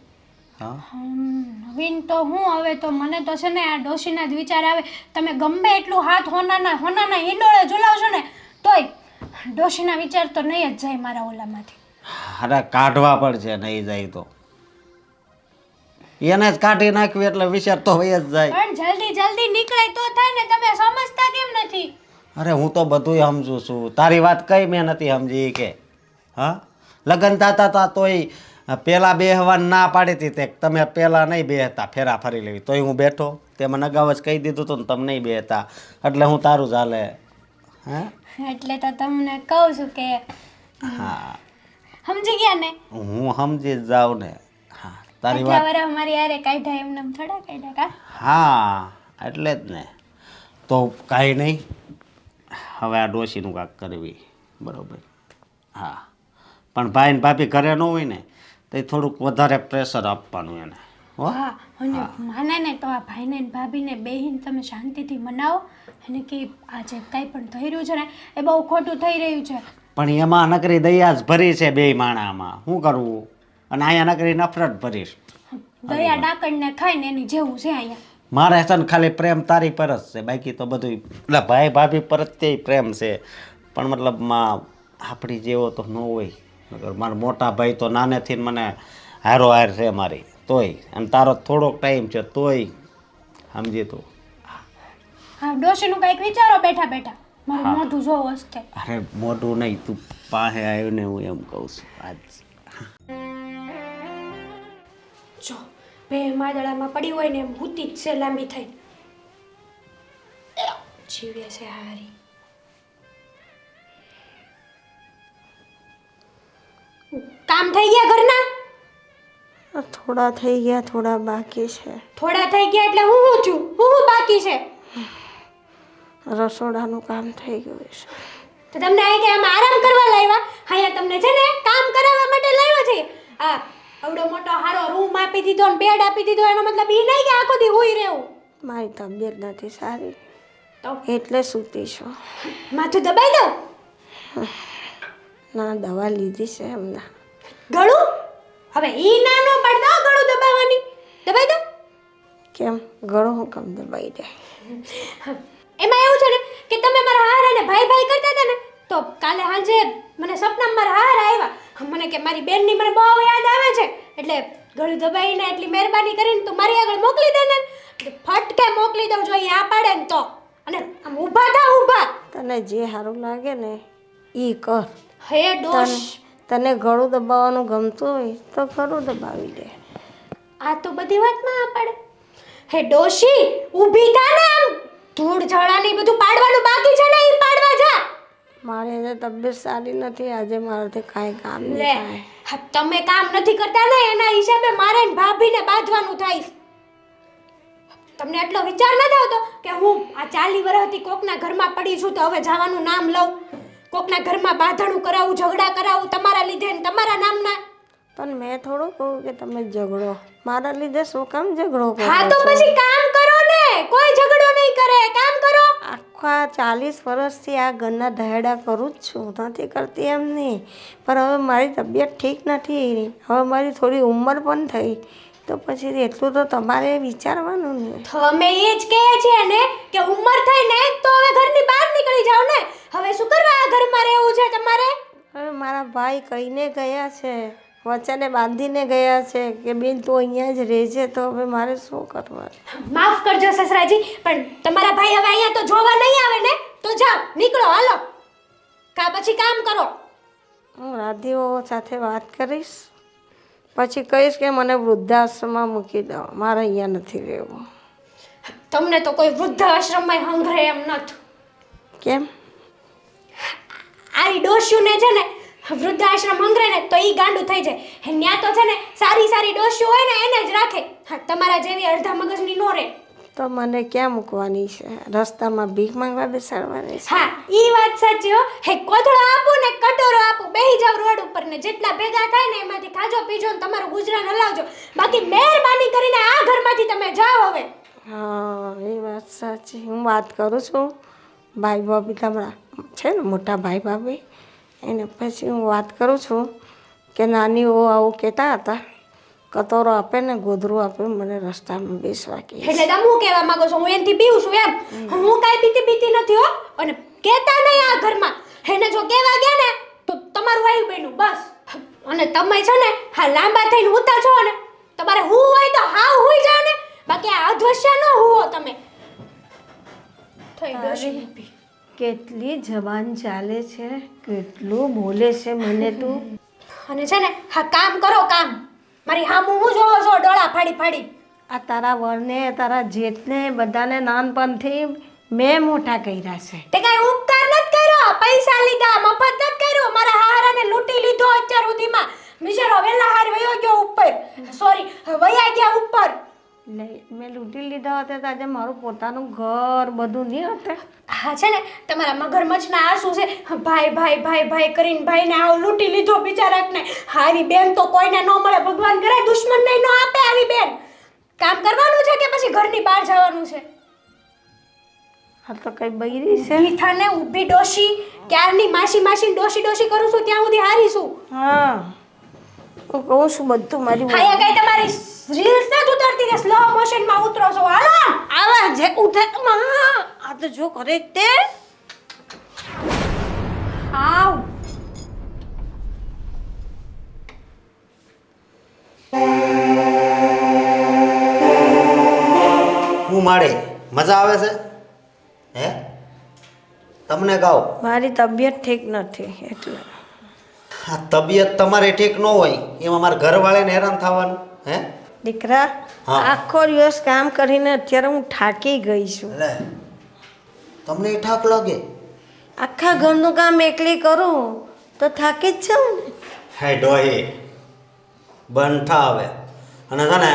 હા, નવીન તો હું હવે તો મને તો છે ને આ ડોશીના જ વિચાર આવે. તમે ગમે એટલું હાથ હોનાના હિંડોળે ઝુલાવશો ને તોય ડોશીના વિચાર તો નહીં જ જાય મારા ઓલામાંથી. અરે કાઢવા પડશે, નહીં જાય તો એને જ કાઢી નાખવી એટલે વિચાર તો હોય જ જાય. પણ જલ્દી નીકળે તો થાય ને. તમે સમજતા કેમ નથી? અરે હું તો બધુંય સમજુ છું. તારી વાત કઈ મેં નથી સમજી કે હા, લગ્ન થતા હતા તોય પહેલાં બેહવાની ના પાડી હતી તે તમે પહેલાં નહીં બેહતા, ફેરા ફરી લેવી, તોય હું બેઠો. તે મને અગાઉ જ કહી દીધું હતું ને તમે નહીં બેહતા, એટલે હું તારું ચાલે. હા, એટલે તો તમને કહું છું કે હા, સમજી ગયા ને? હું સમજી જ જાઉં ને. હા, તારી આટલા વાત. વરસ અમારી હારે કાઢ્યા એમને એમ થોડા કાઢ્યા કા? હા, એટલે જ ને. તો કાંઈ નહીં, હવે આ ડોશીનું કાંક કરવી. બરોબર. હા, પણ ભાઈ ને ભાભી ઘરે ન હોય ને તો થોડુંક વધારે પ્રેશર આપવાનું એને. હો, હા, અને માને ને તો આ ભાઈને ને ભાભીને બેહીને તમે શાંતિથી મનાવો અને કે આજે કાંઈ પણ થઈ રહ્યું છે ને એ બહુ ખોટું થઈ રહ્યું છે. પણ એમાં નકરી દયા જ ભરી છે બે માણામાં. શું કરવું? અને અહીંયા નકરી નફરત ભરીશ. દયા ડાકણને ખાઈને એની જેવું છે અહીંયા. મારે છે ને ખાલી પ્રેમ તારી પર જ છે, બાકી તો બધું એટલે ભાઈ ભાભી પર જ તે પ્રેમ છે. પણ મતલબમાં આપણી જેવો તો ન હોય. મારા મોટા ભાઈ તો નાનેથી મને હારો હાર છે મારી, તોય અને તારો થોડોક ટાઈમ છે તોય સમજી તું. હા, ડોશીનું કાંઈક વિચારો બેઠા બેઠા. મારું મોઢું જોવો હશે. અરે મોઢું નહીં, તું પાસે આવ્યો ને હું એમ કહું છું આજ. જો બે માદડામાં પડી હોય ને એમ હૂતી જ છે લાંબી થઈ. જીવે છે હારી. કામ થઈ ગયા ઘરના? થોડા થઈ ગયા, થોડા બાકી છે. થોડા થઈ ગયા એટલે હું છું? હું બાકી છે? રસોડાનું કામ થઈ ગયું છે. તો તમને આ કે આમ આરામ કરવા લાવ્યા? અહીંયા તમને છે ને કામ કરાવવા માટે લાવ્યા છે. આ આવડો મોટો હારો રૂમ આપી દીધો ને બેડ આપી દીધો, એનો મતલબ એ નહીં કે આખો દી હુઈ રહેવું. મારી તબિયત નથી સારી તો એટલે સૂતી છું. માથું દબાઈ દો. ના, દવા લીધી છે હમણાં. ગળું? હવે ઈ નાનો પડતો ગળું દબાવવાની. દબાઈ દો. કેમ ગળું હું કમ દબાઈ દે? એમાં એવું છે ને કે તમે મારા હારાને ભાઈ ભાઈ કરતા હતા ને, તો કાલે સાંજે મને સપનામાં મારા હારા આવ્યા. મને કે મારી બેનની મને બહુ યાદ આવે છે, એટલે ગળું દબાઈને એટલી મહેરબાની કરીને તું મારી આગળ મોકલી દે ને. ફટકે મોકલી દઉં જોઈએ આ પાડે ને તો. અને આમ ઊભા થા, ઊભા. તને જે સારું લાગે ને એ કર. હે ડોશ, તને ગળું દબાવવાનું ગમતું હોય તો ગળું દબાવી દે. આ તો બધી વાતમાં આ પાડે. હે ડોશી, ઊભી થા ને. આમ ધૂળ ઝાડાની બધું પાડવાનું બાકી છે ને, એ પાડવા જા. મારે એને તબિયત સારી નથી, આજે મારાથી કાંઈ કામ લે, નહીં થાય. હા, તમે કામ નથી કરતા ને એના હિસાબે મારે ને ભાભીને બાંધવાનું થાય. તમને એટલો વિચાર નથી આવતો કે હું આ 40 વર્ષથી કોકના ઘરમાં પડી છું તો હવે જવાનું નામ લઉં, કોકના ઘરમાં બાંધણું કરાવું, ઝઘડા કરાવું તમારા લીધે ને તમારા નામના. પણ મેં થોડું કહું કે તમે ઝઘડો, મારા લીધે શું કામ ઝઘડો કરો હા તો છો? પછી કામ કરો ને, કોઈ ઝઘડો નહીં કરે, કામ કરો. આખા 40 વર્ષથી આ ઘરના ઢહેડા કરું જ છું, નથી કરતી એમ નહીં, પણ હવે મારી તબિયત ઠીક નથી, હવે મારી થોડી ઉંમર પણ થઈ, તો પછી એટલું તો તમારે વિચારવાનું ને. તો અમે એ જ કહીએ છીએ ને કે ઉંમર થઈ ને તો હવે ઘરની બહાર નીકળી જાવ ને. હવે શું કરવા આ ઘરમાં રહેવું છે તમારે? હવે મારા ભાઈ કહીને ગયા છે, વચને બાંધીને ગયા છે કે બેન તું અહીંયા જ રહેજે, તો હવે મારે શું કરવાનું? માફ કરજો સસરાજી, પણ તમારા ભાઈ હવે અહીંયા તો જોવા નહીં આવે ને, તો જાઓ, નીકળો, હાલો. કા પછી કામ કરો. હું રાધીઓ સાથે વાત કરીશ, પછી કહીશ કે મને વૃદ્ધાશ્રમમાં મૂકી દો, મારે અહીંયા નથી રહેવું. તમને તો કોઈ વૃદ્ધ આશ્રમમાં હંગરે એમ નથી. કેમ? આરી ડોસ્યુને છે ને વૃદ્ધાશ્રમ હંગરે ને તો ઈ ગાંડું થઈ જાય. ન્યા તો છે ને સારી સારી ડોસ્યુ હોય ને એને જ રાખે. હા, તમારા જેવી અડધા મગજની નો રે. તો મને ક્યાં મૂકવાની છે? રસ્તામાં ભીખ માંગવા બેસાડવાની છે? હા, ઈ વાત સાચી હો. હે કોથળો આપું ને કટોરો આપું, બેહી જાવ રોડ ઉપર ને જેટલા ભેગા થાય ને એમાંથી ખાજો પીજો ને તમારું ગુજરાન હલાવજો. બાકી મહેરબાની કરીને આ ઘરમાંથી તમે જાઓ હવે. હા, એ વાત સાચી. હું વાત કરું છું ભાઈ ભાભી, તમારા છે ને મોટા ભાઈ ભાભી, એને પછી હું વાત કરું છું કે નાનીઓ આવું કહેતા હતા, કતોરો આપે ને ગોદરું આપે મને રસ્તામાં બેસવા કહે. એટલે તમે હું કહેવા માંગો છો? હું એનથી પીવું છું એમ? હું કાંઈ બીતી નથી હો. અને કહેતા નહીં આ ઘરમાં. એને જો કહેવા ગયા ને તો તમારું આવ્યું બન્યું બસ. અને તમે છે ને હા લાંબા થઈને ઉતા છો ને, તમારે હું હોય તો હા હુઈ જાવ ને, બાકી આ અધવશ્યા ન હુઓ તમે. થઈ ગયું. કેટલી જબાન ચાલે છે, કેટલું બોલે છે મને તું. અને છે ને હા કામ કરો, કામ. મારી હામું હું જોવો છો ડોળા ફાડી ફાડી. આ તારા વરને તારા જેઠને બધાને નાનપણથી મેં મોટા કર્યા છે. તે કાંઈ ઉપકાર નથી કર્યો, પૈસા લીધા, મફત નથી કર્યો. મારા હારાને લૂંટી લીધો અત્યાર સુધીમાં. બિચારો વેલા હાર વયો ગયો ઉપર, સોરી વયા ગયા ઉપર. મેં લૂંટી લીધા હતા તો આજે મારું પોતાનું ઘર બધું નહીં હતું. હા છે ને તમારા મગરમચ્છના આંસુ છે, ભાઈ ભાઈ ભાઈ ભાઈ કરીને ભાઈને આવ લૂંટી લીધો બિચારાને. હારી બેન તો કોઈને ન મળે, ભગવાન કરે દુશ્મનને ન આપે આવી બેન. કામ કરવાનું છે કે પછી ઘરની બહાર જવાનું છે? આ તો કઈ બૈરી છે. મીઠાને ઊભી ડોશી, ક્યારની માસી માસી ડોશી ડોશી કરું છું ત્યાં સુધી હારીશું. હા, હું કહું છું બધું મારી. હા, કઈ તમારી રીલ્સ ના ઉતરતી ને સ્લો મોશન માં ઉતરો છો? હાલો આવા જે ઉઠે આ તો જો કરે તે. આવ હું માડે મજા આવે છે હે? તમને કહો મારી તબિયત ઠીક નથી એટલે. આ તબિયત તમારે ઠીક ન હોય એમાં મારા ઘરવાળાને હેરાન થવાનું હે? દીકરા, હા. આખો દિવસ કામ કરીને અત્યારે હું થાકી ગઈ છું. લે તમને એ થાક લાગે? આખા ઘરનું કામ એકલી કરું તો થાકી જ જાઉં ને. હે ડોહી બંધ થા હવે. અને છે ને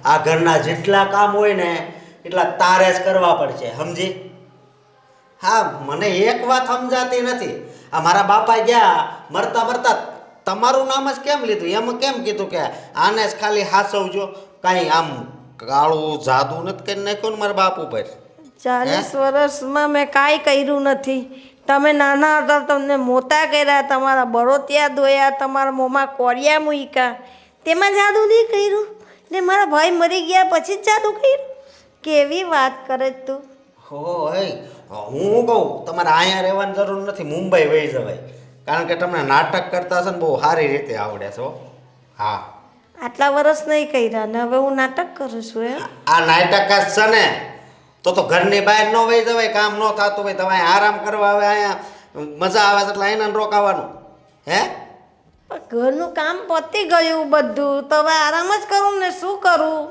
આ ઘરના જેટલા કામ હોય ને એટલા તારે જ કરવા પડશે, સમજી? હા, મને એક વાત સમજાતી નથી. આ મારા બાપા ગયા મરતા મરતા તમારું નામ જ કેમ લીધું? એમ કેમ કીધું કે આને જ ખાલી હાસવજો? કાંઈ આમ કાળું જાદુ નથી કરી નાખ્યું ને મારા બાપ ઉપર? 40 વર્ષમાં મેં કાંઈ કર્યું નથી. તમે નાના હતા તમને મોટા કર્યા, તમારા બળોતિયા ધોયા, તમારા મોંમાં કોરિયા મૂક્યા, તેમાં જાદુ નહીં કર્યું? ને મારા ભાઈ મરી ગયા પછી જ જાદુ કર્યું? કેવી વાત કરે તું? હો હે, હું કહું તમારે અહીંયા રહેવાની જરૂર નથી, મુંબઈ વહી જવાય. કારણ કે તમને નાટક કરતા છે ને બહુ સારી રીતે આવડે છે હો. હા, આટલા વર્ષ નહીં કર્યા ને હવે હું નાટક કરું છું એમ? આ નાટક જ છે ને. તો ઘરની બહાર ન વહી જવાય, કામ ન થતું હોય તમે આરામ કરવા આવે, અહીંયા મજા આવે છે એટલે અહીંયા રોકાવાનું. હે, પણ ઘરનું કામ પતી ગયું બધું, તો હવે આરામ જ કરું ને શું કરું?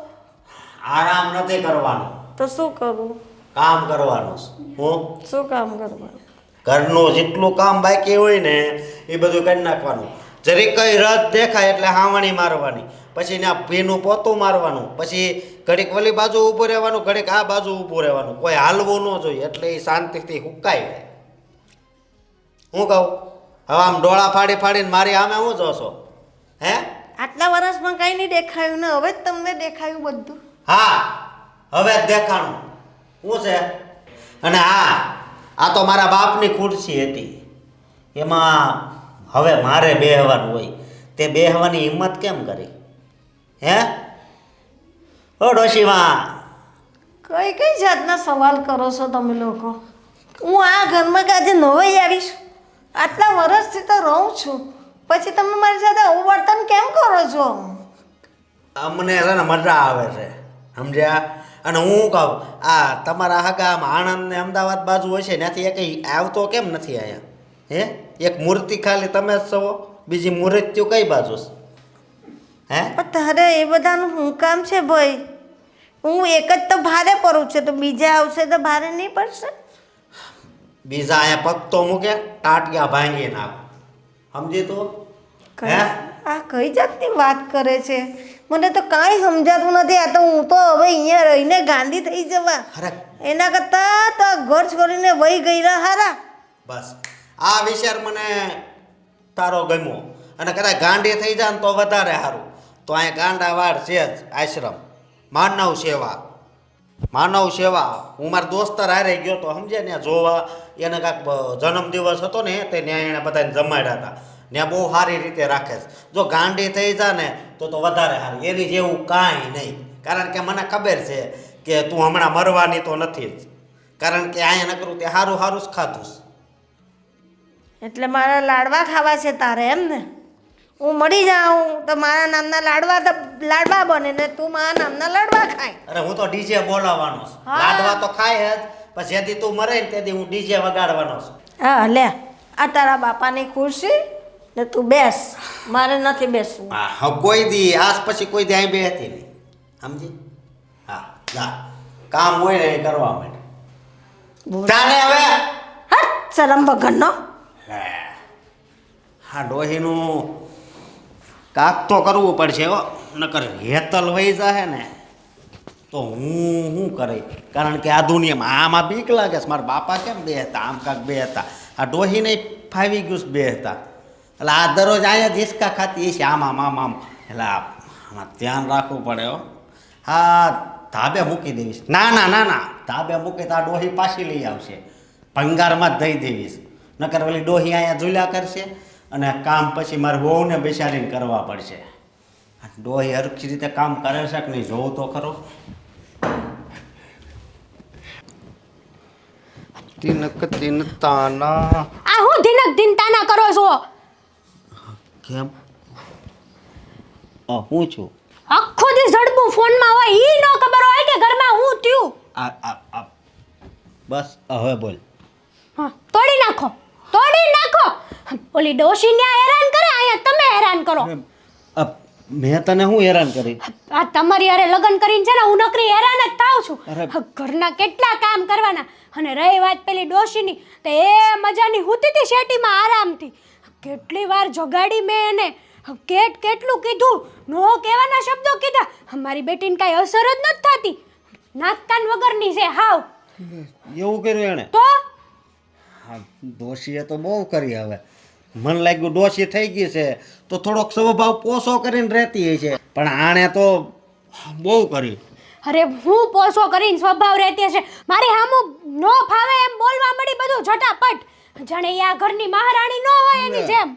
આરામ નથી કરવાનું, તો શું કરું? કામ કરવાનું છે. હું શું કામ કરવાનું? ઘરનું જેટલું કામ બાકી હોય ને એ બધું કરી નાખવાનું. જરી કઈ રદ દેખાય એટલે હાવણી મારવાની, પછી ત્યાં ભીનું પોતું મારવાનું, પછી ઘડીક ઓલી બાજુ ઊભું રહેવાનું, ઘડીક આ બાજુ ઊભું રહેવાનું. કોઈ હાલવું ન જોઈએ એટલે એ શાંતિથી હુકાઈ જાય. હું કહું હવે આમ ડોળા ફાડી ફાડીને મારી આમે હું જોશો? હે, આટલા વર્ષમાં કંઈ નહીં દેખાયું ને હવે જ તમને દેખાયું બધું? હા, હવે જ દેખાણું. શું છે? અને હા, આ તો મારા બાપની ખુરશી હતી, એમાં હવે મારે બેહવાનું હોય. તે બેહવાની હિંમત કેમ કરી? હે, ઓ ડોશીમાં? કઈ કઈ જાતના સવાલ કરો છો તમે લોકો? હું આ ઘરમાં કાજે નવાઈ આવીશ? આટલા વર્ષથી તો રહું છું, પછી તમે મારી સાથે આવું વર્તન કેમ કરો છો? અમને છે ને મજા આવે છે, સમજ્યા? અને હું કહું આ તમારા હગા આમ આણંદ ને અમદાવાદ બાજુ હશે ત્યાંથી એ કંઈ આવતો કેમ નથી અહીંયા? હે, એક મૂર્તિ ખાલી તમે જ છો, બીજી મૂર્તિઓ કઈ બાજુ છે? હે, પણ તારે એ બધાનું શું કામ છે ભાઈ? હું એક જ તો ભારે પડું છું, તો બીજા આવશે તો ભારે નહીં પડશે? બીજા અહીંયા પગ તો મૂકે ટાટિયા ભાંગી નાખ, સમજી તું? હે, આ કઈ જાતની વાત કરે છે? મને તો કાંઈ સમજાતું નથી. આ તો હું તો હવે અહીંયા રહીને ગાંડી થઈ જવા, અરે એના કરતાં તો ઘર છોડીને વહી ગયેલા હારા. બસ આ વિચાર મને તારો ગમ્યો. અને કદાચ ગાંડી થઈ જાય ને તો વધારે સારું. તો અહીંયા ગાંડાવાડ છે જ આશ્રમ, માનવ સેવા. માનવ સેવા હું મારા દોસ્તાર હારે ગયો તો સમજે ને જોવા. એને કાંઈક જન્મદિવસ હતો ને તે ત્યાં એણે બધાને જમાડ્યા હતા. ત્યાં બહુ સારી રીતે રાખે છે. જો ગાંડી થઈ જાય ને તો વધારે સારું. એની જેવું કાંઈ નહીં. કારણ કે મને ખબર છે કે તું હમણાં મરવાની તો નથી જ. કારણ કે અહીંયા નકરું તે સારું સારું જ ખાધું છે. એટલે મારા લાડવા ખાવા છે તારે એમ ને? હું મળી જાઉં તો મારા નામના લાડવા બને ને તું મારા નામના લાડવા ખાય? અરે હું તો ડીજે બોલાવવાનો છું. હા. લાડવા તો ખાય જ, પછી જેથી તું મરે ને તેથી હું ડીજે વગાડવાનો છું. હા લે, આ તારા બાપાની ખુરશી ને તું બેસ, મારે નથી બેસવું. હા, કોઈ દી આજ પછી કોઈ દી અહીં બેહતી નહીં, સમજી? હા, જા કામ હોય ને એ કરવા માટે. ચાલે હવે. હટ, શરમ વગરનો. હા, ડોહીનું કાક તો કરવું પડશે હો, નકર હેતલ વહી જાહે ને તો હું શું કરે? કારણ કે આ દુનિયામાં આમાં બીક લાગે છે. મારા બાપા કેમ બે હતા, આમ કાંક બે હતા. આ ડોહીને ફાવી ગયું છે બે હતા. એટલે આ દરરોજ અહીંયા જ હિસકા ખાતી છે આમ આમ આમ આમ. એટલે આમાં ધ્યાન રાખવું પડે હો. હા, ધાબે મૂકી દેવીશ. ના ના ના ના, ધાબે મૂકી તો આ ડોહી પાછી લઈ આવશે, ભંગારમાં જ દઈ દેવીશ. નકર ઓલી ડોહી અહીંયા ઝૂલ્યા કરશે અને કામ પછી મારે વહુને બેસાડીને કરવા પડશે. ડોહી હરખી રીતે કામ કરે છે કે નહીં જોવું તો ખરો. તિનક તિન તાના. આ હું ધીનક ધીનતાના કરો છો? કેમ? હું છું આખો દી ઝડપું ફોનમાં હોય, ઈ નો ખબર હોય કે ઘરમાં હું થયું? આ બસ હવે બોલ. હા, તોડી નાખો, તોડી નાખો. ઓલી ડોશીને હેરાન કરે, અહીંયા તમે હેરાન કરો. મેં તને હું હેરાન કરી? આ તમારી હારે લગ્ન કરીને છે ને હું નકરી હેરાન જ થાઉં છું. અરે. ઘરના કેટલા કામ કરવાના. અને રહી વાત પેલી ડોશીની, તો એ મજાની હુતી હતી શેટીમાં આરામથી. કેટલી વાર જગાડી મેં એને, કેટલું કીધું, નો કહેવાના શબ્દો કીધા, મારી બેટીને કાંઈ અસર જ નથી થતી, નાકકાન વગરની છે હાવ. એવું કર્યું એણે? તો હા, ડોશીએ તો બહુ કરી. હવે મને લાગ્યું ડોશી થઈ ગઈ છે તો થોડોક સ્વભાવ પોસો કરીને રહેતી હોય છે, પણ આણે તો બહુ કરી. અરે હું પોસો કરીને સ્વભાવ રહેતી હશે, મારી હામું નો ફાવે એમ બોલવા મળી બધું ઝટાપટ, જાણે એ આ ઘરની મહારાણી ન હોય એની જેમ.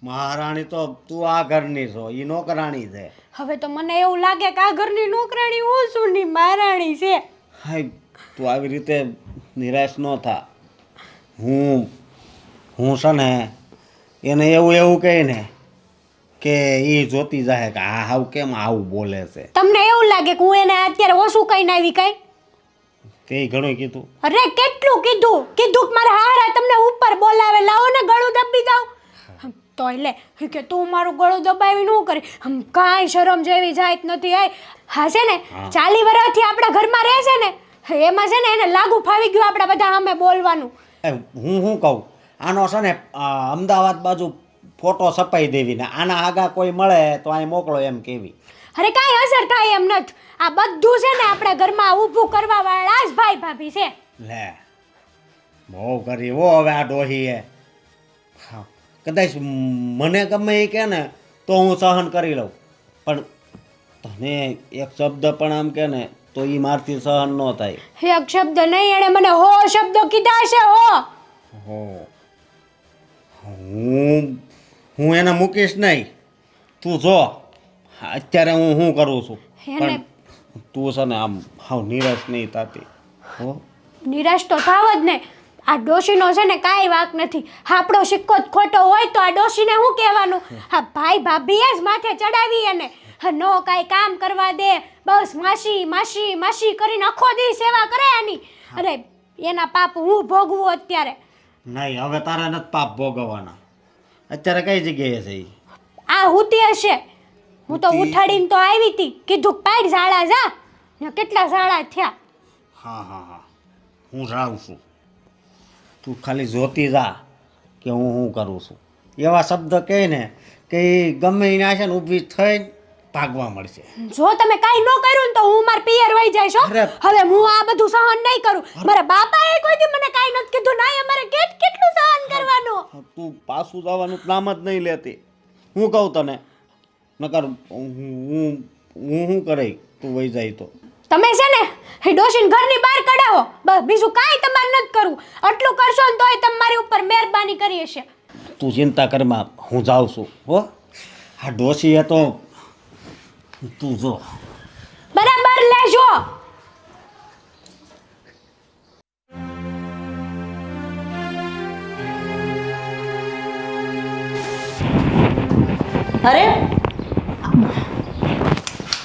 મહારાણી તો તું આ ઘરની છો, ઈ નોકરાણી છે. હવે તો મને એવું લાગે કે આ ઘરની નોકરાણી હું છું ની મહારાણી છે. હાય, તું આવી રીતે નિરાશ ન થા. હું છે ને એને એવું કહે ને કે એ જોતી જાય કે આ હાવ કેમ આવું બોલે છે. તમને એવું લાગે કે હું એને અત્યારે ઓછું કહીને આવી કઈ? તે ઘણું કીધું. અરે કેટલું કીધું કે મારા હારા તમને ઉપર બોલાવે, લાવો ને ગળું દબી જાવ. તો એટલે કે તું મારું ગળું દબાવી ન કરી, કાંઈ શરમ જેવી જાત નથી. હા છે ને 40 વર્ષથી આપણા ઘરમાં રહે છે ને, એમાં છે ને એને લાગુ ફાવી ગયું આપણે બધા સામે બોલવાનું. હું શું કહું, આનો છે ને અમદાવાદ બાજુ ફોટો છપાઈ દેવી ને આના આગા કોઈ મળે તો અહીં મોકલો એમ કેવી. અરે કાંઈ અસર થાય એમ નથી. આ બધું છે ને આપણા ઘરમાં ઊભું કરવા વાળા જ ભાઈ ભાભી છે. લે બહુ કરી હો હવે આ ડોહીએ. હા, કદાચ મને ગમે એ કે ને તો હું સહન કરી લઉં, પણ તને એક શબ્દ પણ આમ કે ને તો એ મારથી સહન ન થાય. એક શબ્દ નહીં, એણે મને હો શબ્દો કીધા છે. હો હું એને મૂકીશ નહીં. તું જો અત્યારે હું શું કરું છું, પણ તું છે ને આમ હાવ નિરાશ નહીં થતી. હો નિરાશ તો થાવ જ ને. આ ડોશીનો છે ને કાંઈ વાંક નથી. આપણો સિક્કો જ ખોટો હોય તો આ ડોશીને શું કહેવાનું? હા, ભાઈ ભાભીએ જ માથે ચડાવી એને. નો કાંઈ કામ કરવા દે, બસ માસી માસી માસી કરીને આખો દી સેવા કરે એની. અરે એના પાપ હું ભોગવું અત્યારે. નહીં, હવે તારે નથી પાપ ભોગવવાના. અત્યારે કઈ જગ્યાએ છે ઈ? આ હુતી હશે. હું તો ઉઠાડીને તો આવી હતી, કીધું પાડ ઝાડા જા ને કેટલા ઝાડા થયા. હા, હું જાઉં છું. તું ખાલી જોતી જા કે હું શું કરું છું. એવા શબ્દ કહે ને કે એ ગમે એને છે ને ઊભી થઈને ભાગવા મળશે. જો તમે કાંઈ ન કર્યું ને તો હું માર પિયર વહી જઈશ. હવે હું આ બધું સહન નહીં કરું. મારા બાપાએ કોઈ દી મને કાંઈ નથી કીધું. ના, અમારે કેટલું સહન કરવાનું. તું પાછું જવાનું નામ જ નહીં લેતી. હું કહું તને, નકર હું શું કરે તું વહી જાય તો. તમે છે ને એ ડોશીને ઘરની બહાર કઢાવો, બસ બીજું કાંઈ તમારે નથી કરવું. આટલું કરશો ને તોય તમારી ઉપર મહેરબાની કરી હશે. તું ચિંતા કરમાં, હું જાઉં છું. હો આ ડોશીએ તો તું જો બરાબર લેજો. અરે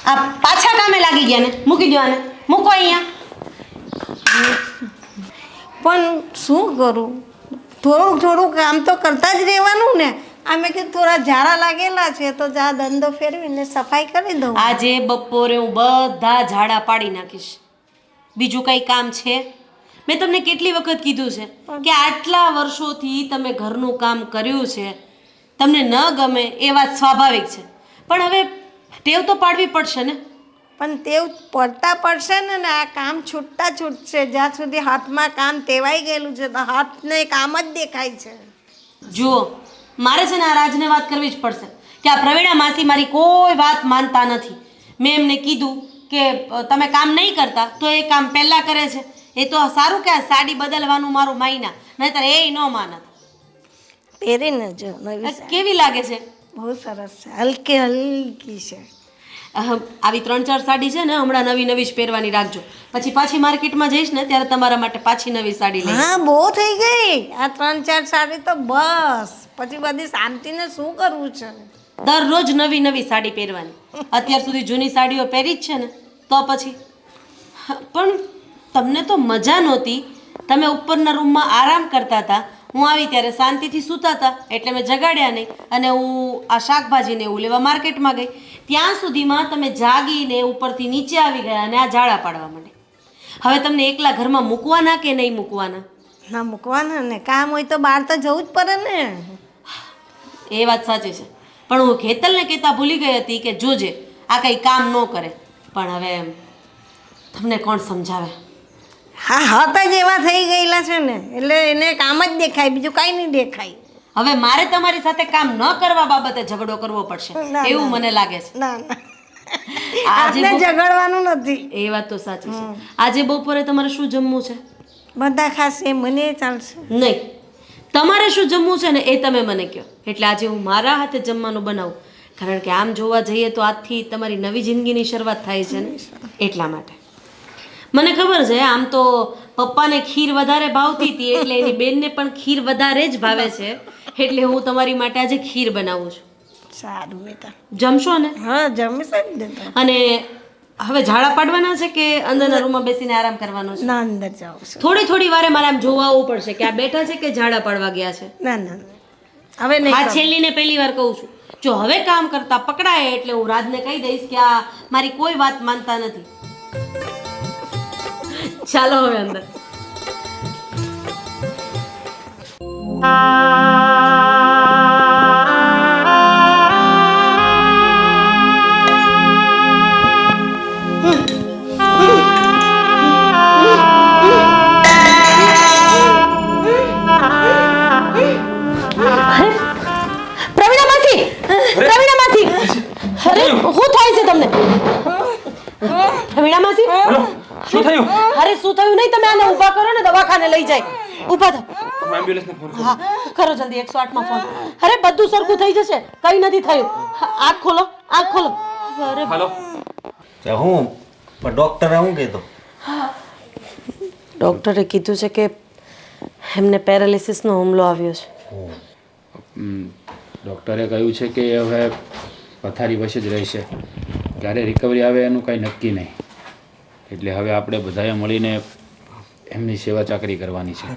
આ પાછા કામે લાગી ગયા ને, મૂકી દો આને, મૂકો અહીંયા. પણ શું કરું, થોડું કામ તો કરતા જ રહેવાનું ને. અમે કે થોડા ઝાડા લાગેલા છે તો જા ધંધો ફેરવીને સફાઈ કરી દઉં. આજે બપોરે હું બધા ઝાડા પાડી નાખીશ. બીજું કંઈ કામ છે? મેં તમને કેટલી વખત કીધું છે કે આટલા વર્ષોથી તમે ઘરનું કામ કર્યું છે, તમને ન ગમે એ વાત સ્વાભાવિક છે, પણ હવે ટેવ તો પાડવી પડશે ને. પણ તેવ પડતા પડશે ને. આ કામ છૂટતા છૂટશે. જ્યાં સુધી હાથમાં કામ તેવાઈ ગયેલું છે તો હાથને કામ જ દેખાય છે. જુઓ, મારે છે ને આ રાજને વાત કરવી જ પડશે કે આ પ્રવીણા માસી મારી કોઈ વાત માનતા નથી. મેં એમને કીધું કે તમે કામ નહીં કરતા તો એ કામ પહેલાં કરે છે. એ તો સારું કે આ સાડી બદલવાનું મારું માયના, નહીંતર એ ન માનત. પહેરીને જો નવી કેવી લાગે છે? બહુ સરસ છે, હલકી હલકી છે. આવી 3-4 સાડી છે ને હમણાં નવી નવી જ પહેરવાની રાખજો. પછી પાછી માર્કેટમાં જઈશ ને ત્યારે તમારા માટે પાછી નવી સાડી લઈ. હા, બહુ થઈ ગઈ આ 3-4 સાડી તો. બસ પછી બધી શાંતિને શું કરવું છે? દરરોજ નવી નવી સાડી પહેરવાની. અત્યાર સુધી જૂની સાડીઓ પહેરી જ છે ને, તો પછી પણ તમને તો મજા નહોતી. તમે ઉપરના રૂમમાં આરામ કરતા હતા, હું આવી ત્યારે શાંતિથી સૂતા હતા એટલે મેં જગાડ્યા નહીં, અને હું આ શાકભાજીને એવું લેવા માર્કેટમાં ગઈ. ત્યાં સુધીમાં તમે જાગીને ઉપરથી નીચે આવી ગયા અને આ ઝાડા પાડવા માંડે. હવે તમને એકલા ઘરમાં મૂકવાના કે નહીં મૂકવાના? ના, મૂકવાના ને. કામ હોય તો બહાર તો જવું જ પડે ને. એ વાત સાચી છે, પણ હું હેતલને કહેતા ભૂલી ગઈ હતી કે જોજે આ કંઈ કામ ન કરે. પણ હવે તમને કોણ સમજાવે? હા હતા જ એવા થઈ ગયેલા છે ને, એટલે એને કામ જ દેખાય, બીજું કાંઈ નહીં દેખાય. હવે મારે તમારી સાથે કામ ન કરવા બાબતે ઝઘડો કરવો પડશે ના, એવું મને લાગે છે. ના ના આજે આપણે ઝઘડવાનું નથી. એ વાત તો સાચી છે. આજે બપોરે તમારે શું જમવું છે? બધા ખાશે, મને ચાલશે. નહીં, તમારે શું જમવું છે ને એ તમે મને કહો, એટલે આજે હું મારા હાથે જમવાનું બનાવું. કારણ કે આમ જોવા જઈએ તો આજથી તમારી નવી જિંદગીની શરૂઆત થાય છે ને, એટલા માટે. મને ખબર છે આમ તો પપ્પાને ખીર વધારે ભાવતી હતી, એટલે એની બેનને પણ ખીર વધારે જ ભાવે છે, એટલે હું તમારી માટે આજે ખીર બનાવું છું. સારું બેટા. જમશો ને? હા જમીશ જ દેતા. અને હવે ઝાડા પાડવાના છે કે અંદરના રૂમમાં બેસીને આરામ કરવાનો છે? ના અંદર જાઉં છું. થોડી થોડી વારે મારે આમ જોવા આવવું પડશે કે આ બેઠા છે કે ઝાડા પાડવા ગયા છે. ના ના હવે નહીં આ કરું. છેલ્લીને પહેલી વાર કહું છું, જો હવે કામ કરતા પકડાય એટલે હું રાજને કહી દઈશ કે આ મારી કોઈ વાત માનતા નથી. ચાલો હવે અંદર. પ્રવીણા માસી! પ્રવીણા માસી! અરે શું થાય છે તમને? પ્રવીણા માસી! શું થયું? અરે શું થયું નહીં, તમે આને ઊભા કરો ને દવાખાને લઈ જાય. ઊભા થાઓ. એમ્બ્યુલન્સને ફોન કરો. હા કરો જલ્દી 108 માં ફોન. અરે બધું સરખું થઈ જશે, કઈ નથી થયું. આંખ ખોલો, આંખ ખોલો. અરે હાલો. તે હું પણ ડૉક્ટરે શું કીધું? ડૉક્ટરે કીધું છે કે એમને પેરાલિસિસનો હુમલો આવ્યો છે. ડૉક્ટરે કહ્યું છે કે હવે પથારી વચ્ચે જ રહેશે, ક્યારે રિકવરી આવે એનું કાંઈ નક્કી નહીં. એટલે હવે આપણે બધાએ મળીને એમની સેવા ચાકરી કરવાની છે.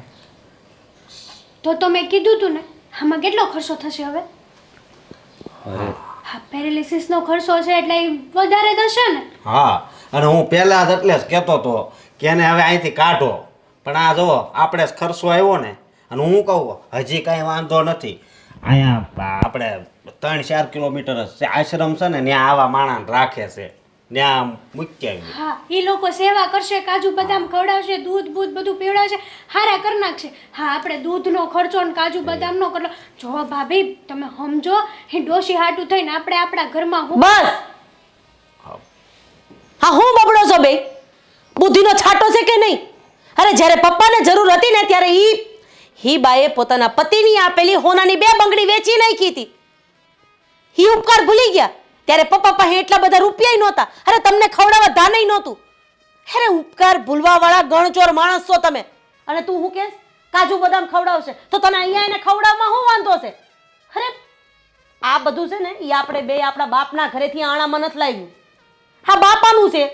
તો મેં કીધું તું ને, આમાં કેટલો ખર્ચો થશે હવે? અરે હા, પેરાલિસિસનો ખર્ચો છે એટલે ઈ વધારે થશે ને. હા, અને હું પહેલાં જ એટલે જ કહેતો હતો કે એને હવે અહીંથી કાઢો, પણ આ જુઓ આપણે જ ખર્ચો આવ્યો ને, અને હું કહું હજી કાંઈ વાંધો નથી. અહીંયા આપણે 3-4 કિલોમીટર જ છે આશ્રમ છે ને, ત્યાં આવા માણસ રાખે છે, ત્યાં મૂકી આવી. હા, એ લોકો સેવા કરશે, કાજુ બદામ ખવડાવશે, દૂધ બૂધ બધું પીવડાવશે, હારા કરી નાખશે. હા, આપણે દૂધનો ખર્ચો ને કાજુ બદામનો કરલો. જો ભાભી તમે સમજો, એ ડોશી હાટું થઈને આપણે આપણા ઘરમાં હું બસ. હા હું બબડો છો બે? બુદ્ધિનો છાંટો છે કે નહીં? અરે જ્યારે પપ્પાને જરૂર હતી ને ત્યારે હી બાએ પોતાના પતિની આપેલી હોનાની 2 બંગડી વેચી નાખી હતી. હી ઉપકાર ભૂલી ગયા ત્યારે પપ્પા પાસે એટલા બધા રૂપિયા નહોતા. અરે તમને ખવડાવવા ધાનય નહોતું. અરે ઉપકાર ભૂલવા વાળા ગણચોર માણસ છો તમે. અને તું હું કહેશ કાજુ બદામ ખવડાવશે તો તને અહીંયા એને ખવડાવવામાં શું વાંધો છે? અરે આ બધું છે ને એ આપણે બે આપણા બાપના ઘરેથી આણામાં નથી લાવ્યું. હા બાપાનું છે,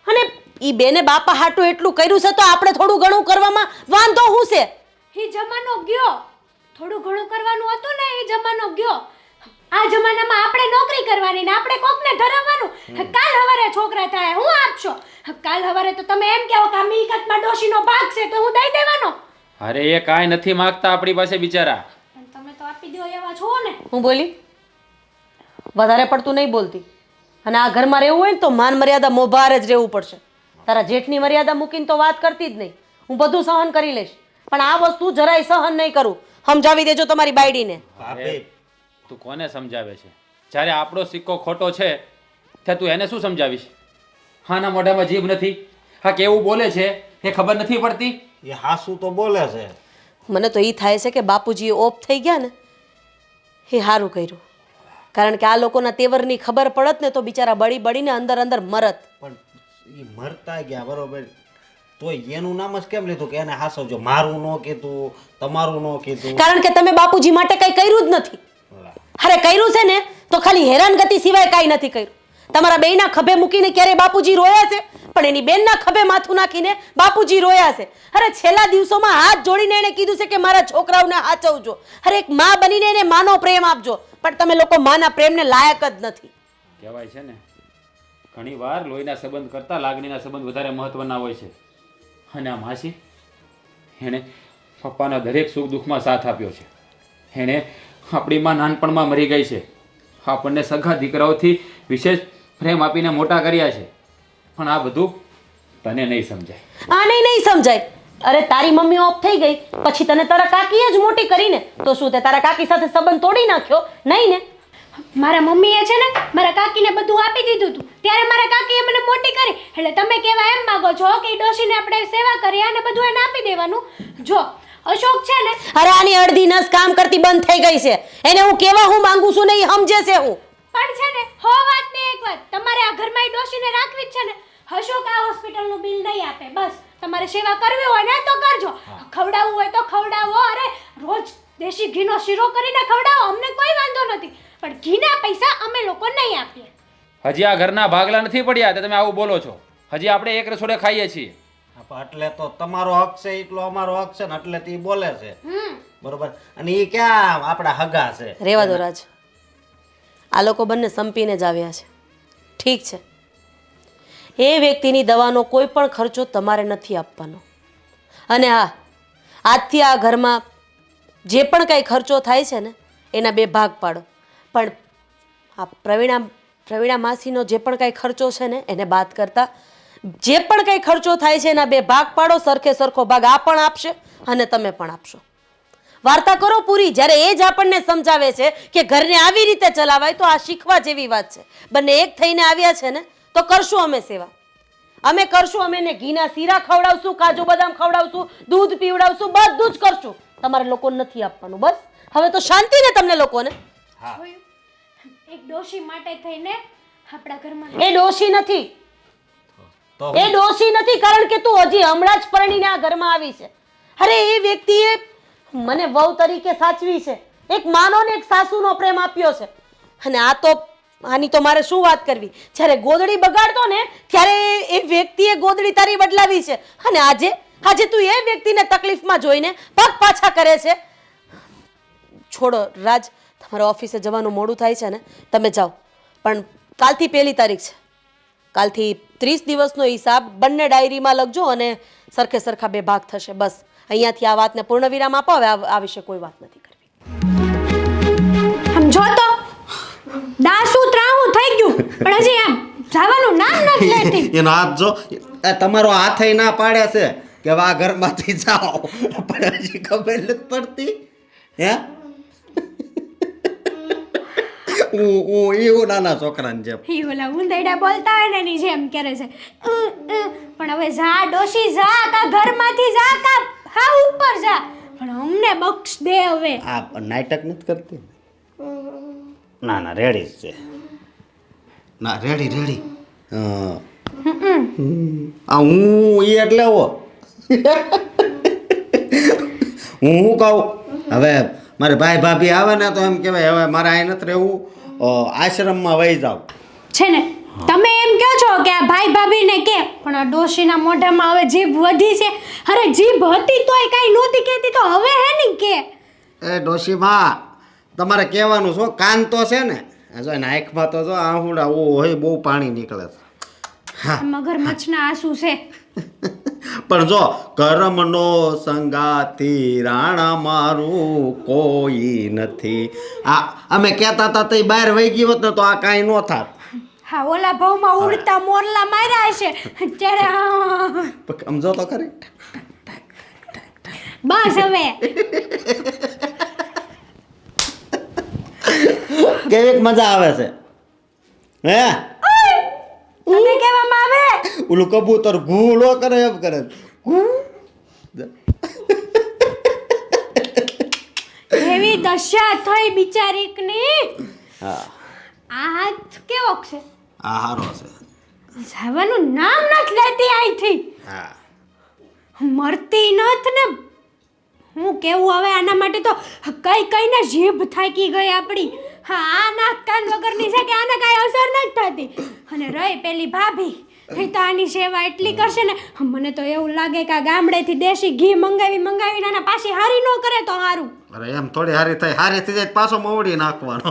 અને ઈ બેને બાપા હાટું એટલું કર્યું છે તો આપણે થોડું ઘણું કરવામાં વાંધો શું છે? એ જમાનો ગયો, થોડું ઘણું કરવાનું હતું ને, એ જમાનો ગયો. આ જમાનામાં આપણે નોકરી કરવાની ને આપણે કોકને ધરાવવાનું. કાલ હવારે છોકરા થાય હું આપશો? કાલ હવારે તો તમે એમ કહો કે આ મિલકતમાં ડોશીનો ભાગ છે તો હું દઈ દેવાનો. અરે એ કાંઈ નથી માગતા આપણી પાસે બિચારા. પણ તમે તો આપી દો એવા છો ને. હું બોલી? વધારે પડતું નહીં બોલતી. અને આ ઘરમાં રહેવું હોય ને તો માન મર્યાદા મોભાર જ રહેવું પડશે. તારા જેઠની મર્યાદા મૂકીને તો વાત કરતી જ નહીં. હું બધું સહન કરી લઈશ, પણ આ વસ્તુ જરાય સહન નહીં કરું. સમજાવી દેજો તમારી બાયડીને. ભાભી તું કોને સમજાવે છે? જ્યારે આપણો સિક્કો ખોટો છે ત્યાં તું એને શું સમજાવીશ? હાના મોઢામાં જીભ નથી, હા કેવું બોલે છે એ ખબર નથી પડતી. એ હાસુ તો બોલે છે. મને તો એ થાય છે કે બાપુજી ઓફ થઈ ગયા ને એ સારું કર્યું. કારણ કે આ લોકોના તેવરની ખબર પડત ને તો બિચારા બળી બળીને અંદર અંદર મરત. પણ એ મરતા ગયા બરોબર, તો એનું નામ જ કેમ લીધું કે એને હાસવજો? મારું ન કીધું, તમારું ન કીધું. કારણ કે તમે બાપુજી માટે કંઈ કર્યું જ નથી. અરે કર્યું છે ને તો ખાલી હેરાનગતિ સિવાય કાંઈ નથી કર્યું. તમારા બેયના ખભે મૂકીને ક્યારે બાપુજી રોયા છે? પણ એની બેનના ખભે માથું નાખીને બાપુજી રોયા છે. અરે છેલ્લા દિવસોમાં હાથ જોડીને એને કીધું છે કે મારા છોકરાઓને હાચવજો. અરે એક માં બનીને એને માનો પ્રેમ આપજો. પણ તમે લોકો માના પ્રેમને લાયક જ નથી. કહેવાય છે ને ઘણી વાર લોહીના સંબંધ કરતાં લાગણીના સંબંધ વધારે મહત્વના હોય છે. અને આ માસી એણે પપ્પાના દરેક સુખ દુઃખમાં સાથ આપ્યો છે. એણે આપણી માં નાનપણમાં મરી ગઈ છે, આપણને સગા દીકરાઓથી વિશેષ પ્રેમ આપીને મોટા કર્યા છે, પણ આ બધું તને નહીં સમજાય. આને નહીં સમજાય. અરે તારી મમ્મી ઓફ થઈ ગઈ પછી તને તારા કાકીએ જ મોટી કરીને, તો શું તે તારા કાકી સાથે સંબંધ તોડી નાખ્યો? નહીં ને? મારા મમ્મીએ છે ને મારા કાકીને બધું આપી દીધું હતું, ત્યારે મારા કાકીએ મને મોટી કરી. એટલે તમે કહેવા એમ માંગો છો કે ઈ ડોશીને આપણે સેવા કરીએ અને બધું એને આપી દેવાનું? જો અશોક છે ને, અરે આની અડધી નસ કામ કરતી બંધ થઈ ગઈ છે. એને હું કેવા હું માંગુ છું ને એ સમજે છે હું. પણ છે ને હો વાત ને એક વાત, તમારે આ ઘરમાં ઈ ડોશીને રાખવી જ છે ને. અશોક આ હોસ્પિટલનું બિલ નહીં આપે, બસ તમારે સેવા કરવી હોય ને તો કરજો, ખવડાવવું હોય તો ખવડાવો. અરે રોજ દેશી ઘીનો શીરો કરીને ખવડાવો, અમને કોઈ વાંધો નથી, પણ ઘીના પૈસા અમે લોકો નહીં આપીએ. હજી આ ઘરના ભાગલા નથી પડ્યા તો તમે આવું બોલો છો? હજી આપણે એક રસોડે ખાઈએ છીએ. એટલે તો તમારો હક છે એટલો અમારો હક છે ને, એટલે તે બોલે છે. બરોબર. અને એ ક્યાં આપણા હગા છે? રેવા દો રાજ, આ લોકો બંને સંપીને જ આવ્યા છે. ઠીક છે, એ વ્યક્તિની દવાનો કોઈ પણ ખર્ચો તમારે નથી આપવાનો. અને હા, આજથી આ ઘરમાં જે પણ કાંઈ ખર્ચો થાય છે ને એના 2 ભાગ પાડો. પણ આ પ્રવીણા માસીનો જે પણ કાંઈ ખર્ચો છે ને એને બાદ કરતા જે પણ કાંઈ ખર્ચો થાય છે એના 2 ભાગ પાડો. સરખે સરખો ભાગ આ પણ આપશે અને તમે પણ આપશો. વાર્તા કરો પૂરી. જ્યારે એ જ આપણને સમજાવે છે કે ઘરને આવી રીતે ચલાવાય, તો આ શીખવા જેવી વાત છે. બંને એક થઈને આવ્યા છે ને તો કરશું અમે સેવા. અમે કરશું, અમે એને ઘીના શીરા ખવડાવશું, કાજુ બદામ ખવડાવશું, દૂધ પીવડાવશું, બધું જ કરશું. તમારે લોકોને નથી આપવાનું. બસ હવે તો શાંતિ ને તમને લોકોને. જોયું? એક ડોશી માટે થઈને આપણા ઘરમાં એ ડોશી નથી, તો એ ડોશી નથી, કારણ કે તું હજી હમણાં જ પરણીને આ ઘરમાં આવી છે. અરે એ વ્યક્તિએ મને વહુ તરીકે સાચવી છે, એક માનો ને એક સાસુનો પ્રેમ આપ્યો છે. અને આ તો આની તો મારે શું વાત કરવી. જ્યારે ગોદડી બગાડતો ને ત્યારે એ વ્યક્તિએ ગોદડી તારી બદલાવી છે, અને આજે તું એ વ્યક્તિને તકલીફમાં જોઈને પગ પાછા કરે છે. છોડો રાજ, તમારે ઓફિસે જવાનું મોડું થાય છે ને, તમે જાઓ. પણ કાલથી 1 તારીખ છે, કાલથી 30 દિવસનો હિસાબ બંને ડાયરીમાં લખજો અને સરખે સરખા 2 ભાગ થશે. બસ અહીંયાથી આ વાતને પૂર્ણ વિરામ આપો. હવે આ વિશે કોઈ વાત નથી કરવી. આમ જો તો દાસુ ત્રાહું થઈ ગયું, પણ હજી આમ જવાનું નામ નથી લેતી. એનો હાથ જો, તમારો હાથ ના પાડે છે કે આ ઘરમાંથી જાઓ, પણ હજી ખબર નથી પડતી. હે હું એવું નાના છોકરાને જેમ ઈ ઓલા ઉંદરડા બોલતા હોય ને એની જેમ કરે છે. પણ હવે જા ડોશી જા, કા ઘરમાંથી જા, કા હા ઉપર જા, પણ અમને બક્ષ દે હવે. આ નાટક નથી કરતી. ના ના રેડી જ છે. ના રેડી. આ હું એ એટલે હો હું કહું હવે મારે ભાઈ ભાભી આવે ને તો એમ કહેવાય હવે મારે અહીં નથી રહેવું, આશ્રમમાં વહી જાવ. છે ને તમે એમ કહો છો કે આ ભાઈ ભાભીને કે, પણ આ ડોશીના મોઢામાં હવે જીભ વધી છે. અરે જીભ હતી તોય કાંઈ નહોતી કહેતી, તો હવે હે ને કે એ ડોશીમાં તમારે કહેવાનું છો, કાન તો છે ને, જો આંખમાં તો જો આહુડા હોય બહુ પાણી નીકળે છે. મગરમચ્છના આંસુ છે. પણ જો કર્મનો સંગાથી રાણા મારું કોઈ નથી, આ અમે કહેતા હતા તો બહાર વહી ગઈ હોત ને તો આ કાંઈ ન થાત. હા ઓલા ભાવમાં ઉડતા મોરલા માર્યા હશે ત્યારે. સમજો તો ખરી. બસ હવે કેવી મજા આવે છે હે? તને કહેવામાં આવે ઓલું કબૂતર ઘૂલો કરે એમ કરે. એવી દશા થઈ બિચારીકની. હા આ હાથ કેવો છે? આ હારો છે. જવાનું નામ નથી લેતી અહીંથી. હા મરતી નથ ને. હું કેવું હવે આના માટે તો કઈને જીભ થાકી ગઈ આપણી. હા આ નાક કાન વગરની છે કે આને કાંઈ અસર નથી થતી. અને રહી પેલી ભાભી એ તો આની સેવા એટલી કરશે ને, મને તો એવું લાગે કે આ ગામડેથી દેશી ઘી મંગાવીને આના પાછી હારી ન કરે તો સારું. અરે એમ થોડી હારી થઈ, હારી થઈ જાય પાછો મવડી નાખવાનો.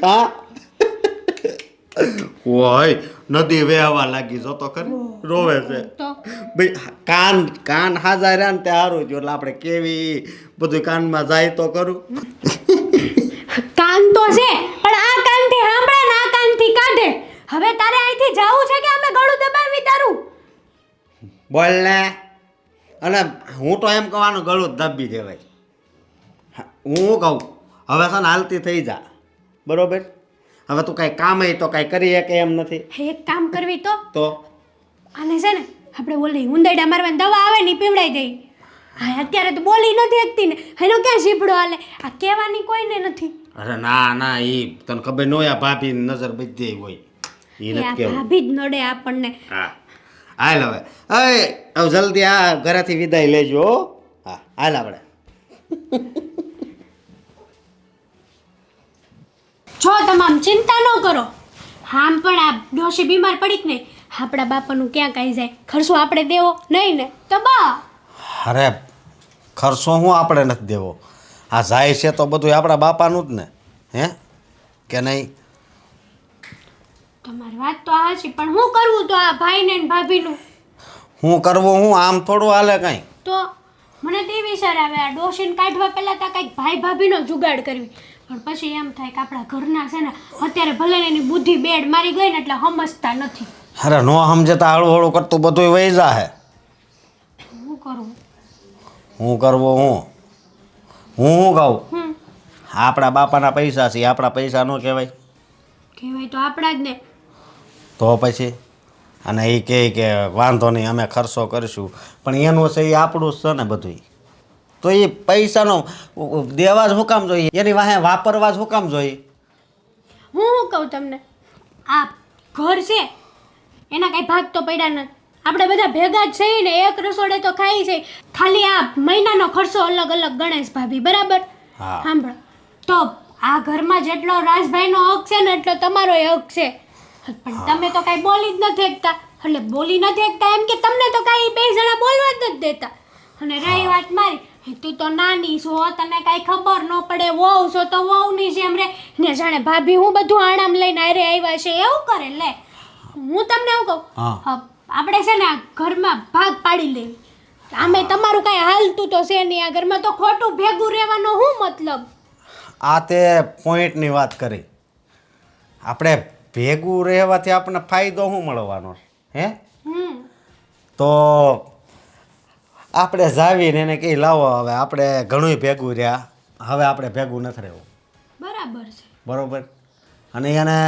હા ઓય નદી વહેવા લાગી, જો તો ખરી રોવે છે. તો ભાઈ કાન કાન હાજા રહ્યા ને તે સારું જો એટલે આપણે કેવી બધું કાનમાં જાય તો કરું કાન તો છે પણ આ કાનથી સાંભળે ને આ કાનથી કાઢે. હવે તારે અહીંથી જાવું છે કે અમે ગળું દબાવી તારું? બોલ ને. અને હું તો એમ કહેવાનું ગળું જ દબી દેવાય. હું કહું હવે છે ને હાલતી થઈ જા બરોબર. હવે તું કાંઈ કામ તો કાંઈ કરી શકે એમ નથી. એક કામ કરવી તો અને છે ને આપણે ઓલી ઉંદરડા મારવાની દવા આવે ને ઈ પીવડાઈ દઈ. હા અત્યારે તો બોલી નથી શકતી ને એનો ક્યાં સીપડો હાલે? આ કહેવાની કોઈને નથી. અરે ના ના એ તને ખબર ન હોય આ ભાભી નજર બધી હોય એ એ નથી આ કેવું. ભાભી જ નડે આપણને. હા હાલ હવે હવે જલ્દી આ ઘરેથી વિદાય લેજો હો. હા હાલ આપણે જો તમામ ચિંતા ન કરો. આમ પણ આ ડોશી બીમાર પડી કે નહીં આપણા બાપાનું ક્યાં કાંઈ જાય ખર્ચો આપણે દેવો નહીં ને તો બા. અરે ખર્ચો હું આપણે નથી દેવો. આ જાય છે તો બધું આપણા બાપાનું જ ને હે કે નહીં. તમારી વાત તો આ છે પણ હું કરવું તો આ ભાઈને ને ભાભીનું હું કરવું હું આમ થોડું હાલે કાંઈ. તો મને તે વિચાર આવે આ ડોશીને કાઢવા પહેલાં તો કંઈક ભાઈ ભાભીનો જુગાડ કરવી પણ પછી એમ થાય કે આપણા ઘરના છે ને અત્યારે ભલે ને એની બુદ્ધિ બેડ મારી ગઈ ને એટલે સમજતા નથી. અરે નો સમજતા હળું હળું કરતું બધું વહી જાહે. શું કરવું? હું કરવો હું કહું હમ આપણા બાપાના પૈસા છે આપણા પૈસા ન કહેવાય કહેવાય તો આપણા જ ને. તો પછી અને એ કહે કે વાંધો નહીં અમે ખર્ચો કરીશું પણ એનું છે એ આપણું જ છે ને બધું. તો એ પૈસાનો દેવા જ હું કામ જોઈએ એની વાહે વાપરવા જ હું કામ જોઈએ. હું શું કહું તમને આ ઘર છે એના કાંઈ ભાગ તો પડ્યા નથી. આપણે બધા ભેગા જ છીએ ને એક રસોડે તો ખાઈ છે ખાલી આ મહિનાનો ખર્ચો અલગ અલગ ગણેશ ભાભી બરાબર. હા. સાંભળો તો આ ઘરમાં જેટલો રાજભાઈનો હક છે ને એટલો તમારો હક છે પણ તમે તો કાંઈ બોલી જ નથી શકતા એટલે બોલી નથી શકતા એમ કે તમને તો કાંઈ બે જણા બોલવા જ નથી દેતા. અને રહી વાત મારી તું તો નાની છો તને કાંઈ ખબર ન પડે વહુ છો તો વહુની જેમ રે ને જાણે ભાભી હું બધું આણામ લઈને હારે આવ્યા છે એવું કરે લે. હું તમને એવું કહું હા. આપણે છે ને આ ઘરમાં ભાગ પાડી લેવી. આમે તમારું કાંઈ હાલતું તો છે નહીં આ ઘરમાં તો ખોટું ભેગું રહેવાનો શું મતલબ? આ તે પોઈન્ટની વાત કરી. આપણે ભેગું રહેવાથી આપણને ફાયદો શું મળવાનો હે તો આપણે જાવીને એને કહી લાવો હવે આપણે ઘણું ભેગું રહ્યા હવે આપણે ભેગું નથી રહેવું બરાબર છે. બરાબર. અને એને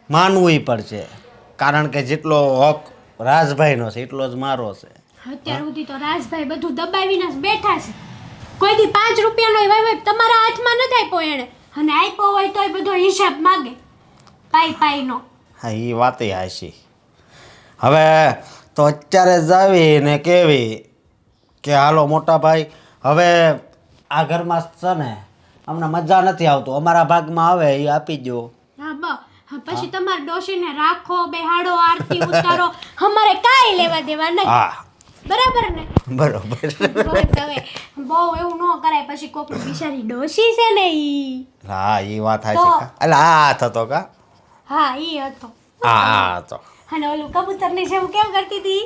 માનવું પડશે કારણ કે જેટલો હક રાજભાઈનો છે એટલો જ મારો છે. અત્યાર સુધી તો રાજભાઈ બધું દબાવીને જ બેઠા છે. કોઈ દી 5 રૂપિયાનો વહીવટ તમારા હાથમાં નથી આપ્યો એણે અને આપ્યો હોય તોય બધો હિસાબ માગે પાઈનો. હા એ વાતે હાશી. હવે તો અત્યારે જ આવીને કેવી કે હાલો મોટા ભાઈ હવે આ ઘરમાં છે ને અમને મજા નથી આવતું અમારા ભાગમાં આવે એ આપી દો. હા પછી તમારે ડોશીને રાખો બેહાડો આરતી ઉતારો અમારે કાંઈ લેવા દેવા નહીં. હા બરાબર ને? બરોબર. બસ હવે બહુ એવું ન કરાય પછી કોક બિચારી ડોશી છે ને ઈ. હા એ વાત હાશી કા એટલે આ થતો કા હા ઈ હતો. હા હતો અને ઓલું કબૂતરની જેમ કેમ કરતી હતી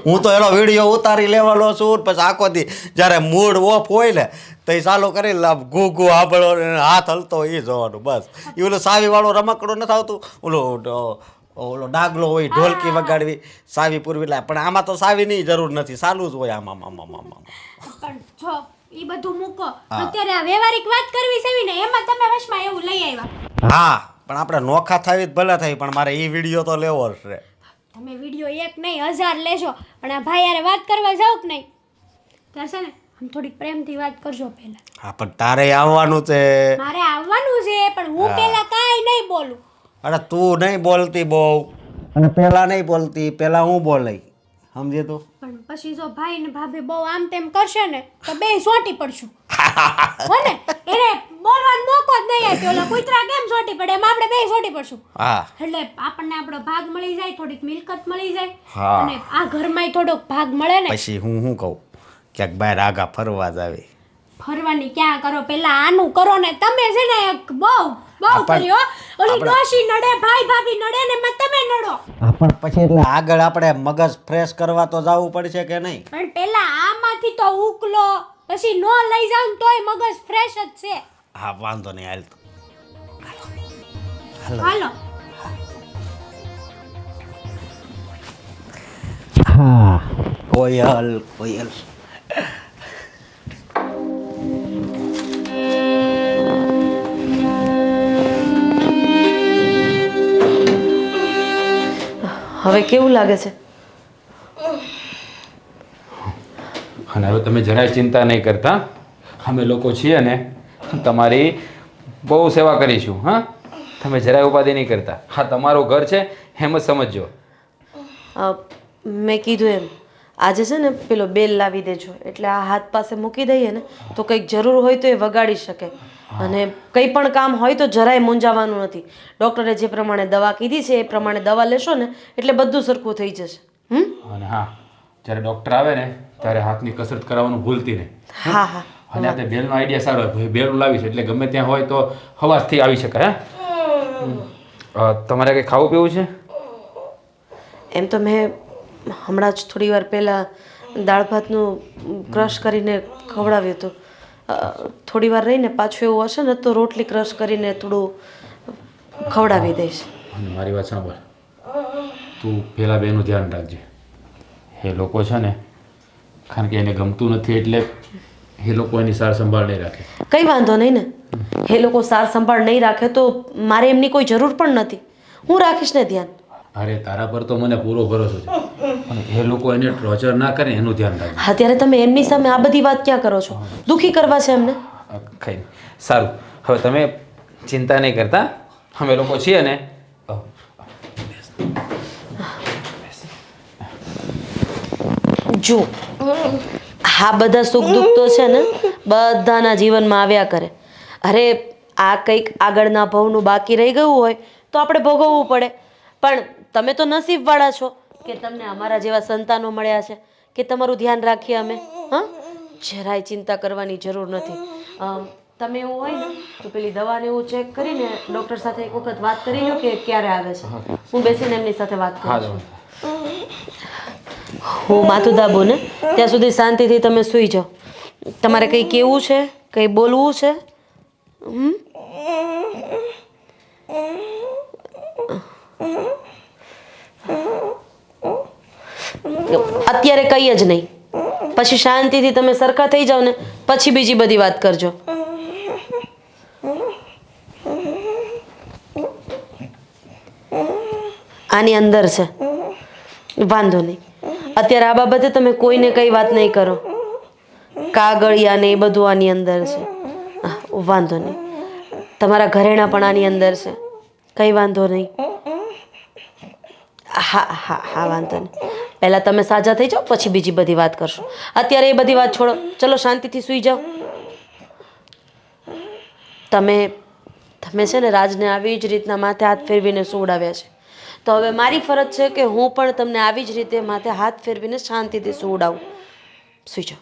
હું તો એનો વિડીયો ઉતારી લેવાનો છું પછી આખો દી જ્યારે મૂડ ઓફ હોય ને તો એ ચાલુ કરી ઘૂ ઘૂ આંબળો હાથ હલતો હોય એ જોવાનું બસ. એ ઓલો સાવીવાળો રમકડો નથી આવતું ઓલો ડાગલો હોય ઢોલકી વગાડવી સાવી પૂરવી લે પણ આમાં તો સાવીની જરૂર નથી ચાલુ જ હોય આમાં પણ જો ઈ બધું મૂકો અત્યારે આ વ્યવહારિક વાત કરવી છે ને એમાં તમે વશમાં એવું લઈ આવ્યા. હા પણ આપણે નોખા થાવી જ ભલે થઈ પણ મારે એ વિડીયો તો લેવો જ છે. તમે વિડીયો એક નહીં 1000 લેશો પણ આ ભાઈ યારે વાત કરવા જાવ કે નહીં ત્યાં છે ને આમ થોડીક પ્રેમથી વાત કરજો પહેલા. હા પણ તારે આવવાનું છે. મારે આવવાનું છે પણ હું પહેલા કાંઈ નહીં બોલું. અરે તું નહીં બોલતી બહુ અને પહેલા નહીં બોલતી પહેલા હું બોલાઈ સમજે તું. પણ પછી જો ભાઈ ને ભાભી બહુ આમ તેમ કરશે ને તો બે સોટી પડશું હો ને એને બોલવાનો મોકો જ નહીં આપ્યો ઓલા કૂતરા કેમ સોટી પડે એમ આપણે બે સોટી પડશું. હા એટલે આપણને આપણો ભાગ મળી જાય થોડીક મિલકત મળી જાય હા. અને આ ઘરમાંય થોડોક ભાગ મળે ને. પછી હું શું કહું ક્યાંક બહાર આગા ફરવા જાવે. ફરવાની ક્યાં કરો પહેલા આનું કરો ને તમે છે ને એક બહુ બહુ કર્યો ઓલી ડોશી નડે ભાઈ ભાભી નડે ને મેં તમે નડો પણ પછી એટલે આગળ આપણે મગજ ફ્રેશ કરવા તો જવું પડશે કે નહીં? પણ પેલા આમાંથી તો ઉકલો પછી નો લઈ જાવ ને તોય મગજ ફ્રેશ જ છે. હા વાંધો નહીં, હાલ તો. હાલો હા કોયલ કોયલ. હવે કેવું લાગે છે? અને હવે તમે જરાય ચિંતા નહીં કરતા. અમે લોકો છીએ ને તમારી બહુ સેવા કરીશું. હા, તમે જરાય ઉપાધિ નહીં કરતા. હા, તમારું ઘર છે એમ જ સમજજો. મેં કીધું એમ આજે છે ને પેલો બેલ લાવી દેજો, એટલે આ હાથ પાસે મૂકી દઈએ ને તો કંઈક જરૂર હોય તો એ વગાડી શકે. અને કંઈ પણ કામ હોય તો જરાય મૂંઝાવાનું નથી. ડૉક્ટરે જે પ્રમાણે દવા કીધી છે એ પ્રમાણે દવા લેશો ને એટલે બધું સરખું થઈ જશે. અને હા, જ્યારે ડૉક્ટર આવે ને ત્યારે હાથની કસરત કરાવવાનું ભૂલતી નહીં. હા હા. અને આ તે બેલનો આઈડિયા સારો હોય. બેલ લાવીશ એટલે ગમે ત્યાં હોય તો હવાસથી આવી શકાય. હા, તમારે કંઈ ખાવું પીવું છે? એમ તો મેં હમણાં જ થોડી વાર પહેલાં દાળ ભાતનું ક્રશ કરીને ખવડાવ્યું હતું. થોડી વાર રહીને પાછું એવું હશે ને તો રોટલી ક્રશ કરીને થોડું ખવડાવી દઈશ. અને મારી વાત સાંભળ, તું પેલા બેનું ધ્યાન રાખજે. એ લોકો છે ને, કારણ કે એને ગમતું નથી એટલે એ લોકો એની સાર સંભાળ નહીં રાખે. કંઈ વાંધો નહીં ને, એ લોકો સાર સંભાળ નહીં રાખે તો મારે એમની કોઈ જરૂર પણ નથી. હું રાખીશ ને ધ્યાન. અરે તારા પર તો મને પૂરો ભરોસો છે, અને એ લોકો એને ટોર્ચર ના કરે એનું ધ્યાન રાખજે. હા, ત્યારે તમે એમની સામે આ બધી વાત ક્યાં કરો છો? દુઃખી કરવા છે એમને? કઈ સારું, હવે તમે ચિંતા નહીં કરતા. અમે લોકો છીએ ને. જો આ બધા સુખ દુઃખ તો છે ને બધાના જીવનમાં આવ્યા કરે. અરે આ કંઈક આગળના ભવનું બાકી રહી ગયું હોય તો આપણે ભોગવવું પડે. પણ તમે તો નસીબવાળા છો કે તમને અમારા જેવા સંતાનો મળ્યા છે કે તમારું ધ્યાન રાખીએ અમે. હા, જરાય ચિંતા કરવાની જરૂર નથી. તમે એવું હોય ને તો પેલી દવાને એવું ચેક કરીને ડૉક્ટર સાથે એક વખત વાત કરી લો કે ક્યારે આવે છે. હું બેસીને એમની સાથે વાત કરું. હું માથું દાબું ને ત્યાં સુધી શાંતિથી તમે સૂઈ જાઓ. તમારે કંઈ કહેવું છે, કંઈ બોલવું છે? અત્યારે કંઈ જ નહીં, પછી શાંતિથી તમે સરખા થઈ જાઓ ને પછી બીજી બધી વાત કરજો. આની અંદર છે, વાંધો નહીં. અત્યારે આ બાબતે તમે કોઈને કઈ વાત નહીં કરો. કાગળિયા ને એ બધું આની અંદર છે, વાંધો નહીં. તમારા ઘરેણા પણ આની અંદર છે, કંઈ વાંધો નહીં. હા હા હા, વાંધો નહીં. પહેલાં તમે સાજા થઈ જાઓ પછી બીજી બધી વાત કરશો. અત્યારે એ બધી વાત છોડો, ચલો શાંતિથી સૂઈ જાઓ. તમે છે ને રાજને આવી જ રીતના માથે હાથ ફેરવીને સુવડાવ્યા છે, તો હવે મારી ફરજ છે કે હું પણ તમને આવી જ રીતે માથે હાથ ફેરવીને શાંતિથી સુવડાવું. સૂઈ જાઓ.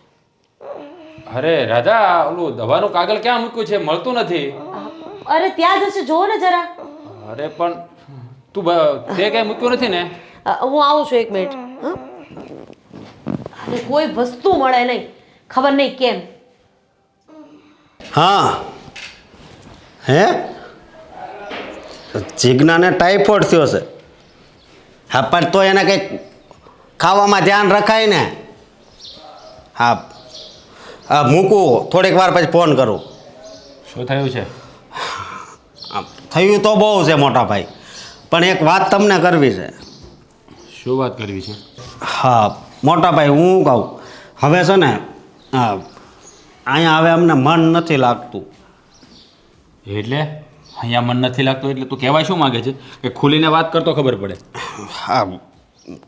અરે રાધા, ઓલું દવાનું કાગળ ક્યાં મૂક્યું છે? મળતું નથી. અરે ત્યાં જશે, જુઓ ને જરા. અરે પણ તું તે ક્યાંય મૂક્યું નથી ને? હું આવું છું, એક મિનિટ. અને કોઈ વસ્તુ મળે નહીં, ખબર નહીં કેમ. હા, હે જીજ્ઞાને ટાઈફોઈડ થયો છે. હા, પણ તો એને કંઈક ખાવામાં ધ્યાન રખાય ને. હા હા, મૂકું, થોડીક વાર પછી ફોન કરું. શું થયું છે? થયું તો બહુ છે મોટા ભાઈ, પણ એક વાત તમને કરવી છે. શું વાત કરવી છે? હા મોટા ભાઈ, હું કહું હવે છે ને, અહીંયા હવે અમને મન નથી લાગતું. એટલે અહીંયા મન નથી લાગતું એટલે તું કહેવાય શું માંગે છે? કે ખુલીને વાત કરતો ખબર પડે. હા,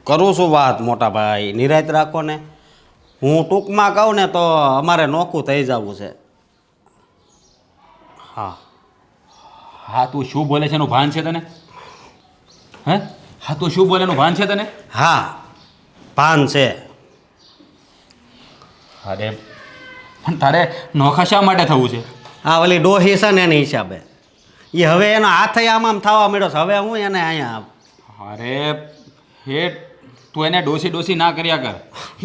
કરું છું વાત મોટા ભાઈ, નિરાત રાખો ને. હું ટૂંકમાં કહું ને તો અમારે નોખું થઈ જવું છે. હા હા, તું શું બોલે છે એનું ભાન છે તને? હે? હા, તું શું બોલે એનું ભાન છે તને? હા, ભાન છે. અરે પણ તારે નોખા શા માટે થવું છે? આ ઓલી ડોહી છે ને એની હિસાબે. એ હવે એનો હાથ આમ થવા માંડ્યો છે. હવે હું એને અહીંયા અરે હે તું એને ડોસી ના કર્યા કર.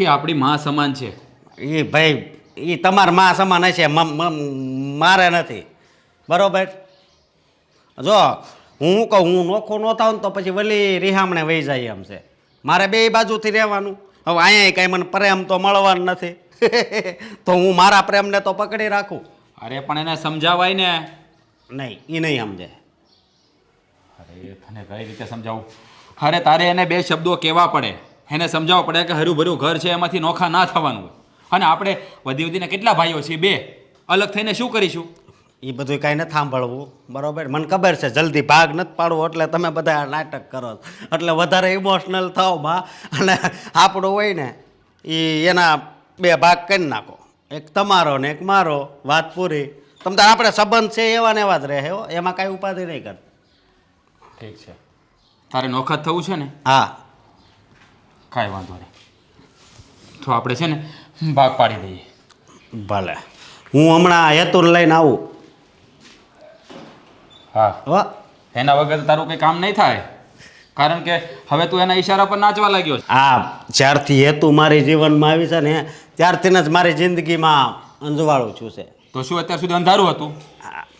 એ આપણી માં સમાન છે. એ ભાઈ એ તમારા માં સમાન હશે, મારે નથી. બરોબર? જો હું કહું હું નોખો ન થાવ ને તો પછી વળી રિહામણે વહી જાય એમ છે. મારે બે બાજુથી રહેવાનું. હવે અહીંયા કાંઈ મને પ્રેમ તો મળવાનું નથી. તો હું મારા પ્રેમને તો પકડી રાખું. અરે પણ એને સમજાવાય ને. નહીં, એ નહીં સમજે. અરે તને કઈ રીતે સમજાવું? અરે તારે એને બે શબ્દો કહેવા પડે. એને સમજાવવા પડે કે હરું ભર્યું ઘર છે, એમાંથી નોખા ના થવાનું હોય. અને આપણે વધીને કેટલા ભાઈઓ છીએ? બે. અલગ થઈને શું કરીશું? એ બધું કાંઈ નથી સાંભળવું. બરોબર? મને ખબર છે જલ્દી ભાગ નથી પાડવો એટલે તમે બધા આ નાટક કરો છો. એટલે વધારે ઇમોશનલ થાવ માં, અને આપણું હોય ને એ એના બે ભાગ કરી નાખો, એક તમારો ને એક મારો. વાત પૂરી. તમ તાર આપણે સંબંધ છે એવા ને એવા જ રહે હો, એમાં કાંઈ ઉપાધિ નહીં કર. ઠીક છે, તારે નોખા જ થવું છે ને? હા, કાંઈ વાંધો નહીં. તો આપણે છે ને ભાગ પાડી દઈએ. ભલે. હું હમણાં હેતુને લઈને આવું. હા, હો. એના વગર તારું કંઈ કામ નહીં થાય, કારણ કે હવે તું એના ઈશારા પર નાચવા લાગ્યો છે. આ જ્યારથી હેતુ મારી જીવનમાં આવી છે ને ત્યારથી જ મારી જિંદગીમાં અંજવાળું છું છે. તો શું અત્યાર સુધી અંધારું હતું?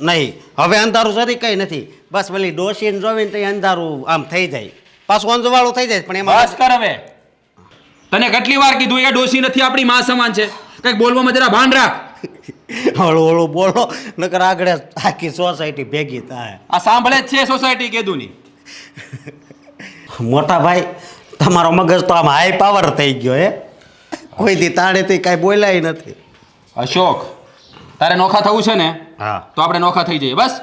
નહીં, હવે અંધારું સરી કંઈ નથી. બસ પેલી ડોશીને જોવીને તો અંધારું આમ થઈ જાય, પાછું અંજવાળું થઈ જાય. પણ એમાં બસ કર હવે. તને કેટલી વાર કીધું એ ડોસી નથી, આપણી માં સમાન છે. કંઈક બોલવામાં જરા ભાન રાખ. હળું હળું બોલો, નકર આગળ આખી સોસાયટી ભેગી થાય. આ સાંભળે જ છે સોસાયટી કીધું ની. મોટા ભાઈ, તમારો મગજ તો આમ હાઈ પાવર થઈ ગયો હે. કોઈ દી તાળેથી કાંઈ બોલાય નથી. અશોક, તારે નોખા થવું છે ને? હા. તો આપણે નોખા થઈ જઈએ બસ.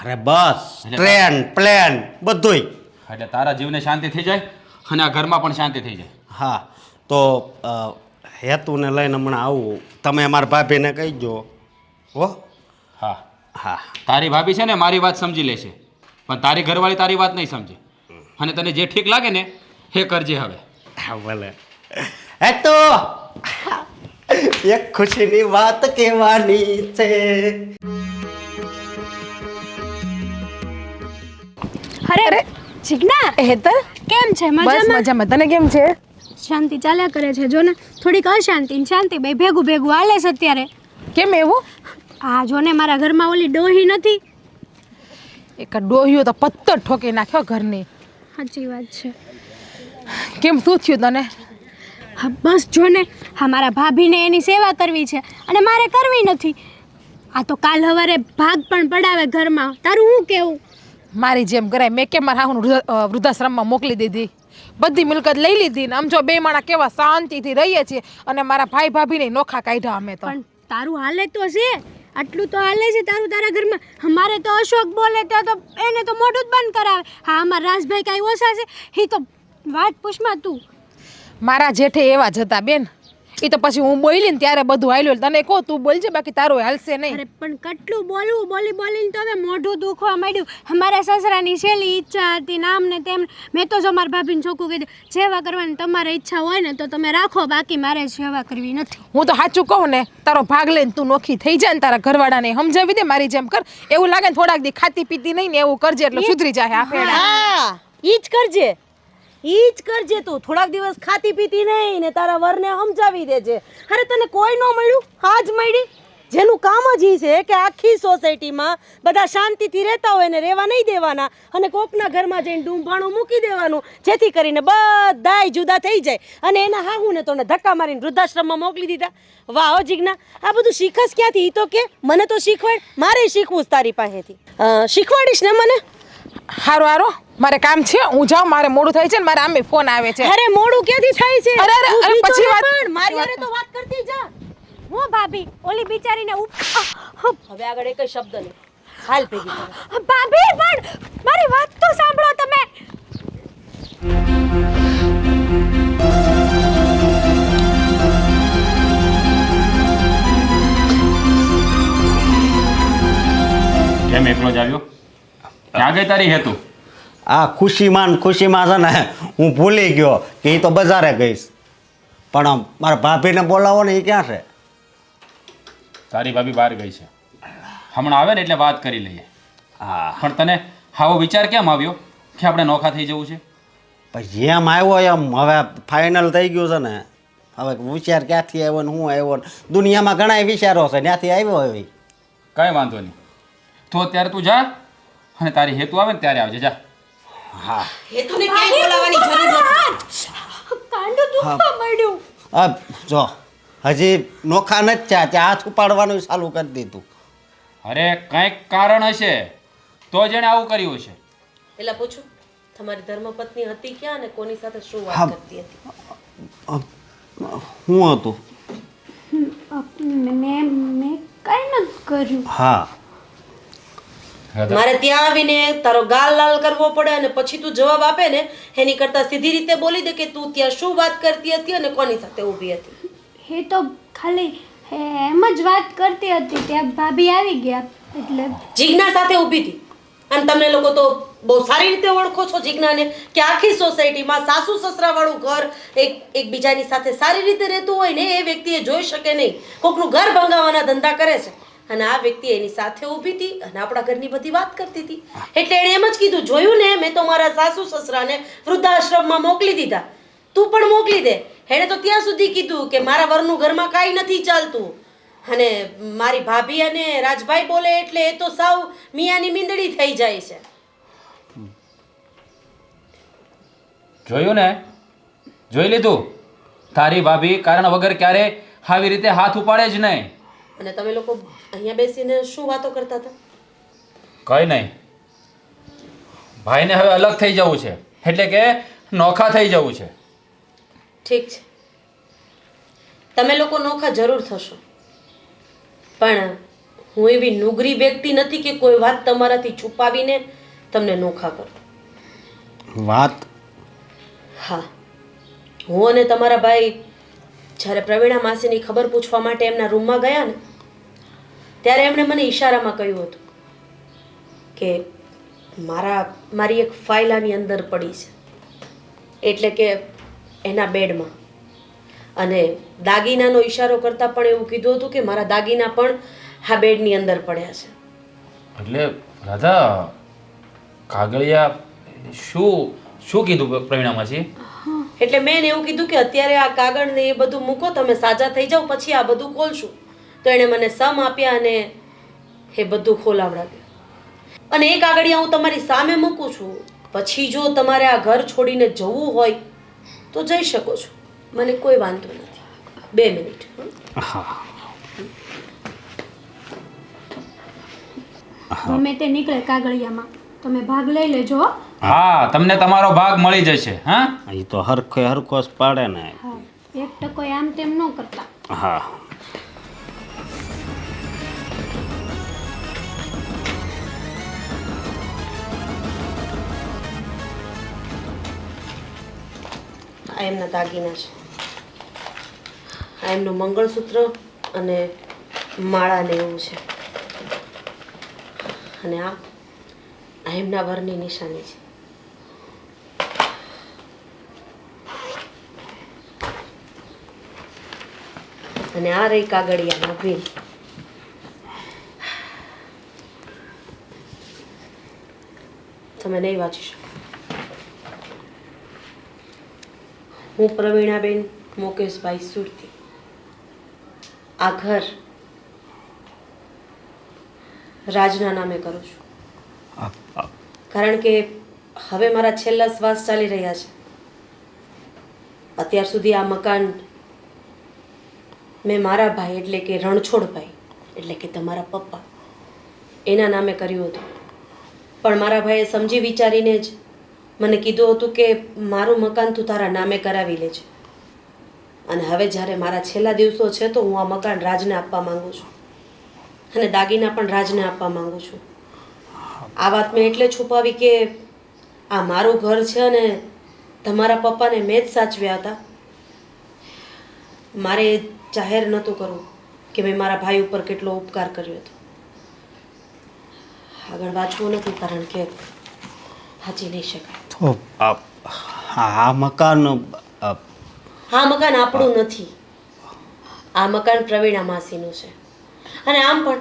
અરે બસ, ટ્રેન પ્લેન બધુંય. એટલે તારા જીવને શાંતિ થઈ જાય અને આ ઘરમાં પણ શાંતિ થઈ જાય. હા, તો હેતુને લઈને હમણાં આવું. તમે અમારા ભાભીને કહીજો હો. હા, હા, તારી ભાભી છે ને મારી વાત સમજી લેશે, પણ તારી ઘરવાળી તારી વાત નહીં સમજે. અને તને જે ઠીક લાગે ને એ કરજે હવે. હા ભલે. હેતુ, એક ખુશીની વાત કહેવાની છે. અરે જીજ્ઞા, હેતલ, કેમ છે? બસ મજામાં? મજામાં. તને કેમ છે? શાંતિ ચાલ્યા કરે છે. જો ને થોડીક અશાંતિ ને શાંતિ બે ભેગું ભેગું હાલે છે અત્યારે. કેમ એવું? આ જો ને મારા ઘરમાં ઓલી ડોહી નથી. એક ડોહ્યો તો પત્તર ઠોકી નાખ્યો ઘરની. સાચી વાત છે. કેમ શું થયું તને? હા બસ જો ને, હા મારા ભાભીને એની સેવા કરવી છે અને મારે કરવી નથી. આ તો કાલ સવારે ભાગ પણ પડાવે ઘરમાં. તારું શું કેવું? મારી જેમ કરાય. મેં કેમ મારા હાહુને વૃદ્ધાશ્રમમાં મોકલી દીધી, બધી મિલકત લઈ લીધી ને આમ જો બે માણા કેવા શાંતિથી રહીએ છીએ અને મારા ભાઈ ભાભીને નોખા કાઢ્યા અમે તો. પણ તારું હાલે તો છે, આટલું તો હાલે છે તારું તારા ઘરમાં. અમારે તો અશોક બોલે તો એને તો મોઢું જ બંધ કરાવે. હા અમારા રાજભાઈ કાંઈ ઓછા છે? એ તો વાત પૂછમાં તું. મારા જેઠે એવા જ હતા બેન. એ તો પછી હું બોલી ને ત્યારે બધું હાલ્યું. તને કહું તું બોલજે, બાકી તારું હાલશે નહીં. અરે પણ કેટલું બોલવું, બોલીને તો હવે મોઢું દુખવા માંડ્યું. અમારા સસરાની છેલ્લી ઈચ્છા હતી નામ ને તેમ. મેં તો જો મારા ભાભીને ચોખ્ખું કીધું, સેવા કરવાની તમારે ઈચ્છા હોય ને તો તમે રાખો, બાકી મારે સેવા કરવી નથી. હું તો સાચું કહું ને, તારો ભાગ લઈને તું નોખી થઈ જાય ને તારા ઘરવાળાને સમજાવી દે મારી જેમ કર. એવું લાગે ને થોડાક દી ખાતી પીતી નહીં ને એવું કરજે એટલે સુધરી જાય આ ફેડા. હા ઈ જ કરજે, ઈ જ કરજે. તું થોડાક દિવસ ખાતી પીતી નહીં ને તારા વરને સમજાવી દેજે. અરે તને કોઈ ન મળ્યું, આજ મળી. જેનું કામ જ ઈ છે કે આખી સોસાયટીમાં બધા શાંતિથી રહેતા હોય ને રહેવા નહીં દેવાના, અને કોકના ઘરમાં જઈને ડૂંભાણું મૂકી દેવાનું, જેથી કરીને બધાય જુદા થઈ જાય. અને એના હાહુને તો ધક્કા મારીને વૃદ્ધાશ્રમમાં મોકલી દીધા. વાહ હો જીજ્ઞા, આ બધું શીખસ ક્યાંથી? ઈ તો કે મને તો શીખવાડ. મારે શીખવું જ તારી પાસેથી. શીખવાડીશ ને મને? હારો હારો, મારે કામ છે, હું જાઉં. મારે મોડું થાય છે ને મારે આમે ફોન આવે છે. અરે મોડું ક્યાંથી થાય છે? અરે, અરે, તું અરે, બીજો પછી ને વાત- પણ મારી હારે તો વાત કરતી જા. હું ભાભી ઓલી બિચારીને હવે આગળ એક શબ્દ નહીં. હાલ ભેગી કર. ભાભી પણ મારી વાત તો સાંભળો તમે. કેમ એકલો જ આવ્યો? ક્યાં ગઈ તારી હેતુ? આ ખુશીમાં છે ને હું ભૂલી ગયો કે એ તો બજારે ગઈશ. પણ મારા ભાભીને બોલાવો ને એ ક્યાં છે? તારી ભાભી બહાર ગઈ છે. હમણાં આવે ને એટલે વાત કરી લઈએ. હા પણ તને આવો વિચાર કેમ આવ્યો કે આપણે નોખા થઈ જવું છે? પછી જેમ આવ્યો એમ હવે ફાઇનલ થઈ ગયું છે ને. હવે વિચાર ક્યાંથી આવ્યો ને હું આવ્યો ને દુનિયામાં ઘણા વિચારો છે ત્યાંથી આવ્યો હવે. કાંઈ વાંધો નહીં. તો અત્યારે તું જા અને તારી હેતુ આવે ને ત્યારે આવજે, જા. હા હેતુને ક્યાંય બોલાવવાની જરૂર નથી. કાંડું દુખવા માંડ્યું. અબ જો હજી નોખા નથી ત્યાં ત્યાં હાથ ઉપાડવાનું ચાલુ કરી દીધું. અરે કંઈક કારણ હશે તો જેણે આવું કર્યું છે. એટલે પૂછું, તમારી ધર્મપત્ની હતી ક્યાં અને કોની સાથે શું હા. વાત કરતી હતી? શું હતું? મેં કઈ નથી કર્યું. હા મારે ત્યાં આવીને તારો ગાલ લાલ કરવો પડે અને પછી તું જવાબ આપે ને એની કરતાં સીધી રીતે બોલી દે કે તું ત્યાં શું વાત કરતી હતી અને કોની સાથે ઊભી હતી. એ તો ખાલી એમ જ વાત કરતી હતી ત્યાં ભાભી આવી ગયા એટલે જીજ્ઞા સાથે ઊભી હતી. અને તમે લોકો તો બહુ સારી રીતે ઓળખો છો જીજ્ઞાને કે આખી સોસાયટીમાં સાસુ સસરા વાળું ઘર એકબીજાની સાથે સારી રીતે રહેતું હોય ને એ વ્યક્તિએ જોઈ શકે નહીં. કોકનું ઘર ભંગાવવાના ધંધા કરે છે અને આ વ્યક્તિ એની સાથે ઊભી હતી અને આપણા ઘરની બધી વાત કરતી હતી. એટલે એણે એમ જ કીધું, જોયું ને, મેં તો મારા સાસુ સસરાને વૃદ્ધાશ્રમમાં મોકલી દીધા, તું પણ મોકલી દે. એણે તો ત્યાં સુધી કીધું કે મારા વરનું ઘરમાં કાંઈ નથી ચાલતું. અને મારી ભાભી અને રાજભાઈ બોલે એટલે એ તો સાવ મિયાની મીંદડી થઈ જાય છે. જોયું ને, જોઈ લીધું. તારી ભાભી કારણ વગર ક્યારે આવી રીતે હાથ ઉપાડે જ નહીં. અને તમે લોકો અહીંયા બેસીને શું વાતો કરતા હતા? કંઈ નહીં. ભાઈને હવે અલગ થઈ જવું છે એટલે કે નોખા થઈ જવું છે. ઠીક છે, તમે લોકો નોખા જરૂર થશો, પણ હું એવી નુગરી વ્યક્તિ નથી કે કોઈ વાત તમારાથી છુપાવીને તમને નોખા કરું. વાત હા, હું અને તમારા ભાઈ જ્યારે પ્રવીણા માસીની ખબર પૂછવા માટે એમના રૂમમાં ગયા ને ત્યારે એમણે મને ઈશારામાં કહ્યું હતું કે મારી એક ફાઇલ આની અંદર પડી છે, એટલે કે એના બેડમાં. અને દાગીનાનો ઈશારો કરતાં પણ એવું કીધું હતું કે મારા દાગીના પણ આ બેડની અંદર પડ્યા છે. એટલે રાધા, કાગળિયા શું કીધું પ્રવીણામાંથી? એટલે મેં એને એવું કીધું કે અત્યારે આ કાગળ ને એ બધું મૂકો, તમે સાજા થઈ જાઓ પછી આ બધું ખોલશું. તો એણે મને સમ આપ્યા અને એ બધું ખોલાવડાવ્યું. અને એ કાગળિયા હું તમારી સામે મૂકું છું. પછી જો તમારે આ ઘર છોડીને જવું હોય તો જઈ શકો છો, મને કોઈ વાંધો નથી. 2 મિનિટ. હા ગમે તે નીકળે કાગળિયામાં તમે ભાગ લઈ લેજો હો. હા, તમને તમારો ભાગ મળી જશે. હા, એ તો હરખો જ પાડે ને. હા 1% આમ તેમ ન કરતા. હા આ એમના દાગીના છે, આ એમનું મંગળસૂત્ર અને માળા ને એવું છે. અને આ એમના વરની નિશાની છે. અને આ રહી કાગળિયાનો બિલ. તમે નહીં વાંચી શકો. હું પ્રવીણાબેન મુકેશભાઈ સુરતી આ ઘર રાજના નામે કરું છું, કારણ કે હવે મારા છેલ્લા શ્વાસ ચાલી રહ્યા છે. અત્યાર સુધી આ મકાન મેં મારા ભાઈ એટલે કે રણછોડભાઈ એટલે કે તમારા પપ્પા એના નામે કર્યું હતું. પણ મારા ભાઈએ સમજી વિચારીને જ મને કીધું હતું કે મારું મકાન તું તારા નામે કરાવી લેજે. અને હવે જ્યારે મારા છેલ્લા દિવસો છે તો હું આ મકાન રાજને આપવા માંગુ છું અને દાગીના પણ રાજને આપવા માંગુ છું. આ વાત મેં એટલે છુપાવી કે આ મારું ઘર છે અને તમારા પપ્પાને મેં જ સાચવ્યા હતા. મારે જાહેર નહોતું કરવું કે મેં મારા ભાઈ ઉપર કેટલો ઉપકાર કર્યો હતો. આગળ વાંચવું નથી કારણ કે વાંચી નહીં શકાય. તો આ મકાન આ મકાન આપણું નથી, આ મકાન પ્રવીણા માસીનું છે. અને આમ પણ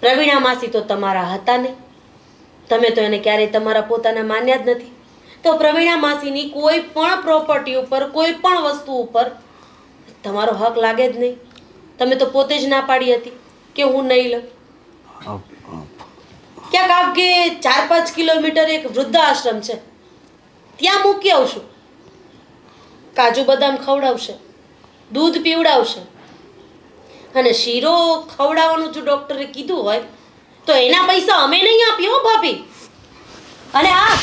પ્રવીણા માસી તો તમારા હતા નહીં, તમે તો એને ક્યારેય તમારા પોતાના માન્યા જ નથી. તો પ્રવીણા માસીની કોઈ પણ પ્રોપર્ટી ઉપર, કોઈ પણ વસ્તુ ઉપર તમારો હક લાગે જ નહીં. તમે તો પોતે જ ના પાડી હતી કે હું નહીં લઉં. ક્યાંક આગે 4-5 કિલોમીટર એક વૃદ્ધાશ્રમ છે, ત્યાં મૂકી આવશું. કાજુ બદામ ખવડાવશે, દૂધ પીવડાવશે, અને શીરો ખવડાવવાનું જો ડૉક્ટરે કીધું હોય તો એના પૈસા અમે નહીં આપીએ હો ભાભી. અને આ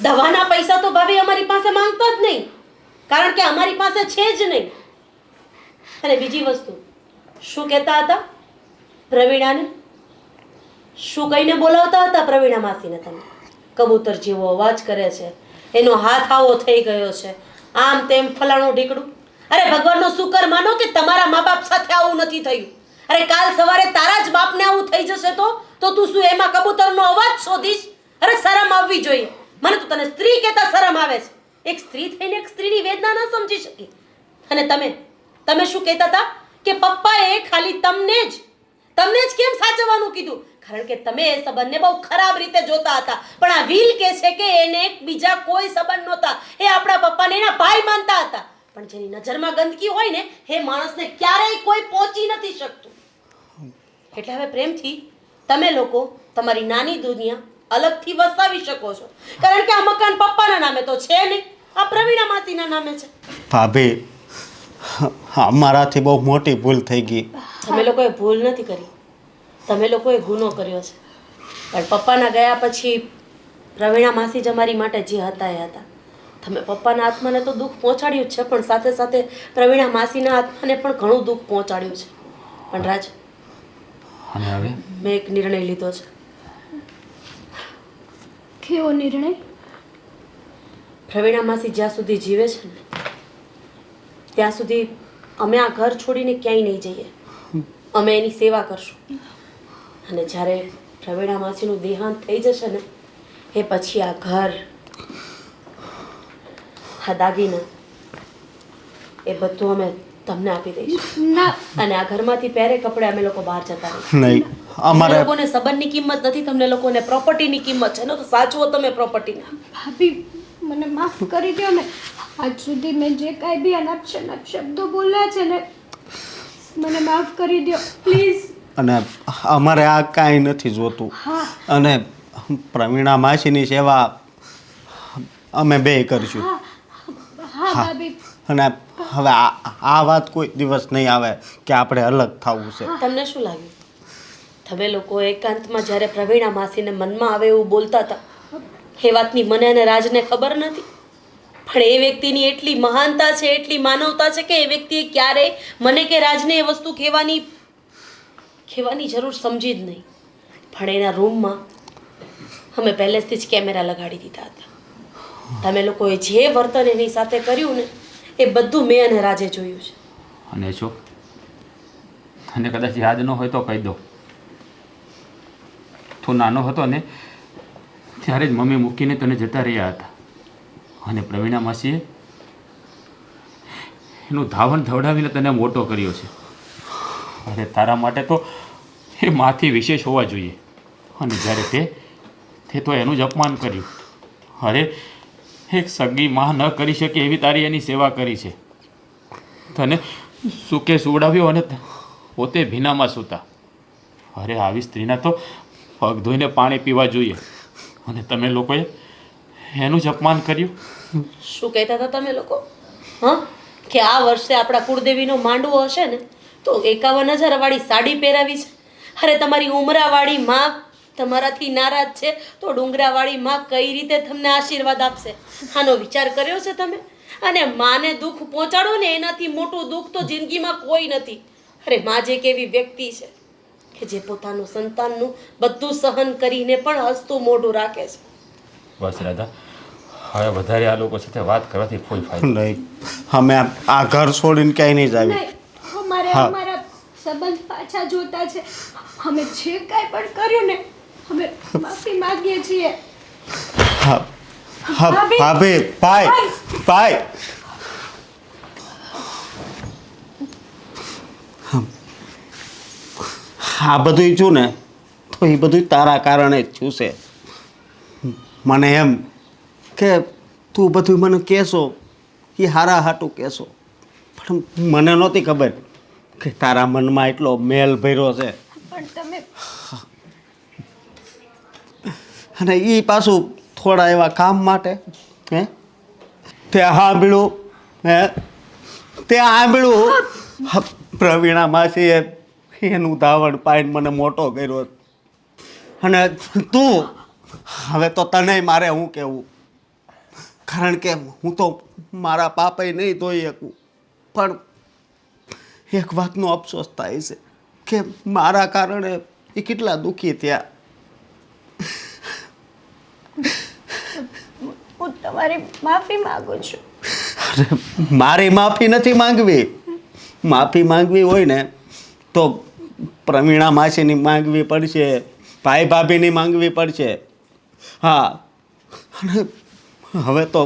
દવાના પૈસા તો ભાભી અમારી પાસે માંગતા જ નહીં, કારણ કે અમારી પાસે છે જ નહીં. અને બીજી વસ્તુ, શું કહેતા હતા પ્રવીણાને? શું કહીને બોલાવતા હતા પ્રવીણા માસીને તમે? કબૂતર જેવો અવાજ કરે છે, એનો હાથ આવો થઈ ગયો છે, આમ તેમ ફલાણું ઢીકડું. અરે ભગવાનનો શુકર માનો કે તમારા મા બાપ સાથે આવું નથી થયું. અરે કાલ સવારે તારા જ બાપને આવું થઈ જશે તો તું શું એમાં કબૂતરનો અવાજ શોધીશ? અરે શરમ આવવી જોઈએ. મને તો તને સ્ત્રી કહેતા શરમ આવે છે. એક સ્ત્રી થઈને એક સ્ત્રીની વેદના ન સમજી શકી. અને તમે શું કહેતા હતા કે પપ્પાએ ખાલી તમને જ કેમ સાચવવાનું કીધું? કારણ કે તમે એ સંબંધને બહુ ખરાબ રીતે જોતા હતા. પણ આ વીલ કહે છે કે એને બીજા કોઈ સંબંધ નહોતા, એ આપણા પપ્પાને એના ભાઈ માનતા હતા. પણ જેની નજરમાં ગંદકી હોય ને, એ માણસને ક્યારેય કોઈ પહોંચી નથી શકતું. એટલે હવે પ્રેમથી તમે લોકો તમારી નાની દુનિયા અલગથી વસાવી શકો છો. કારણ કે આ મકાન પપ્પાના નામે તો છે નહીં, આ પ્રવીણા માસીના નામે છે. ભાભી, અમારાથી બહુ મોટી ભૂલ થઈ ગઈ. તમે લોકોએ ભૂલ નથી કરી, તમે લોકોએ ગુનો કર્યો છે. પણ પપ્પાના ગયા પછી પ્રવીણા માસી જ અમારી માટે જે હતા એ હતા. તમે પપ્પાના આત્માને તો દુઃખ પહોંચાડ્યું જ છે, પણ સાથે સાથે પ્રવીણા માસીના આત્માને પણ ઘણું દુઃખ પહોંચાડ્યું છે. પણ રાજ, અને હવે મેં એક નિર્ણય લીધો છે. કેવો નિર્ણય? પ્રવીણા માસી જ્યાં સુધી જીવે છે ને ત્યાં સુધી અમે આ ઘર છોડીને ક્યાંય નહીં જઈએ. અમે એની સેવા કરશું. અને જ્યારે પ્રવીણા માસીનું દેહાંત થઈ જશે ને, એ પછી આ ઘર, આ દાગીના, એ બધું અમે તમને આપી દઈશું. ના, અને આ ઘરમાંથી પહેરે કપડે અમે લોકો બહાર જતા રહીશું. નહીં, તમને અમારે લોકોને સંબંધની કિંમત નથી, તમને લોકોને પ્રોપર્ટીની કિંમત છે ને, તો સાચવો તમે પ્રોપર્ટીને. ભાભી મને માફ કરી દો ને. આજ સુધી મેં જે કાંઈ બી અનાપ શબ્દો બોલ્યા છે ને, મને માફ કરી દો પ્લીઝ. અને અમારે આ કાંઈ નથી જોતું. હા અને પ્રવીણા માસીની સેવા અમે બે કરશું. હા હા ભાભી. અને હવે આ વાત કોઈ દિવસ નહીં આવે કે આપણે અલગ થવું છે. તમને શું લાગ્યું? તમે લોકો એકાંતમાં જ્યારે પ્રવીણા માસીને મનમાં આવે એવું બોલતા હતા, એ વાતની મને અને રાજને ખબર નથી. પણ એ વ્યક્તિની એટલી મહાનતા છે, એટલી માનવતા છે કે એ વ્યક્તિએ ક્યારેય મને કે રાજને એ વસ્તુ કહેવાની જરૂર સમજી જ નહીં. પણ એના રૂમમાં અમે પહેલેથી જ કેમેરા લગાડી દીધા હતા. તમે લોકોએ જે વર્તન એની સાથે કર્યું ને, એ બધું મેં અને રાજે જોયું છે. અને જો તને કદાચ યાદ ન હોય તો કહી દો, તું નાનો હતો ને ત્યારે જ મમ્મી મૂકીને તને જતા રહ્યા હતા. અને પ્રવીણા માસીએ એનું ધાવણ ધવડાવીને તને મોટો કર્યો છે. અરે તારા માટે તો એ માથી વિશેષ હોવા જોઈએ. અને જ્યારે તે તો એનું જ અપમાન કર્યું. અરે એક સગી માં ન કરી શકે એવી તારી એની સેવા કરી છે. તને સૂકે સુવડાવ્યો અને પોતે ભીનામાં સૂતા. અરે આવી સ્ત્રીના તો પગ ધોઈને પાણી પીવા જોઈએ. અને તમે લોકોએ એનું જ અપમાન કર્યું. શું કહેતા હતા તમે લોકો? હા, કે આ વર્ષે આપણા કુળદેવીનો માંડવો હશે ને તો 51,000 વાળી સાડી પહેરાવી છે. અરે તમારી ઉમરાવાળી માં તમારાથી નારાજ છે તો ડુંગરાવાળી માં કઈ રીતે તમને આશીર્વાદ આપશે? આનો વિચાર કર્યો છે તમે? અને માને દુઃખ પહોંચાડો ને એનાથી મોટું દુઃખ તો જિંદગીમાં કોઈ નથી. અરે માં જે કેવી વ્યક્તિ છે કે જે પોતાનું સંતાનનું બધું સહન કરીને પણ હસતું મોઢું રાખે છે. બસ રાધા, હવે વધારે આ લોકો સાથે વાત કરવાથી કોઈ ફાયદો નહીં, અમે આ ઘર છોડીને ક્યાંય નહીં જાવી. નહીં, અમારે હા. અમારા સંબંધ પાછા જોતા છે. અમે જે કાંઈ પણ કર્યું ને, અમે માફી માંગીએ છીએ. હા હા ભાભી. ભાભી, ભાઈ ભાઈ, આ બધું છું ને તો એ બધું તારા કારણે જ થયું છે. મને એમ કે તું બધું મને કહેશો એ હારા હાટું કહેશો, પણ મને નહોતી ખબર કે તારા મનમાં એટલો મેલ ભર્યો છે. પણ તમે અને એ પાછું થોડા એવા કામ માટે. હે તે સાંભળ્યું? તે સાંભળ્યું? પ્રવીણા માસીએ એનું ધાવણ પાઈને મને મોટો કર્યો. અને તું હવે તો તને મારે હું કહેવું, કારણ કે હું તો મારા પાપે નહીં ધોઈ શકું, પણ એક વાતનો અફસોસ થાય છે કે મારા કારણે એ કેટલા દુઃખી થયા. હું તમારી માફી માંગુ છું. મારી માફી નથી માંગવી. માફી માંગવી હોય ને તો પ્રવીણા માસીની માંગવી પડશે, ભાઈ ભાભીની માંગવી પડશે. હા, અને હવે તો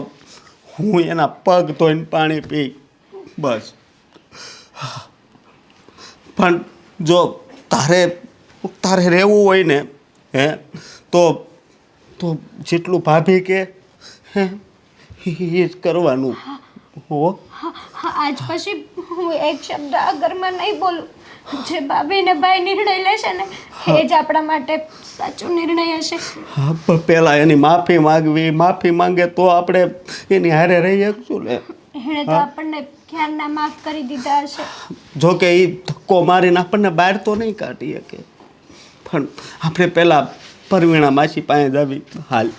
હું એના પગ ધોઈને પાણી પી બસ. પણ જો તારે રહેવું હોય ને તો જેટલું ભાભી કે એ જ કરવાનું. હો, આજ પછી હું એક શબ્દ આ ઘરમાં નહીં બોલું. જે ભાભી ને ભાઈ નિર્ણય લેશે ને એ જ આપણા માટે સાચો નિર્ણય હશે. હા, પણ પહેલાં એની માફી માંગવી. માફી માંગે તો આપણે એની હારે રહી શકશું ને. એણે તો આપણને ક્યારના માફ કરી દીધા હશે. જો કે એ ધક્કો મારીને આપણને બહાર તો નહીં કાઢી શકે, પણ આપણે પહેલાં પ્રવીણા માસી પાસે જ આવી. હાલ.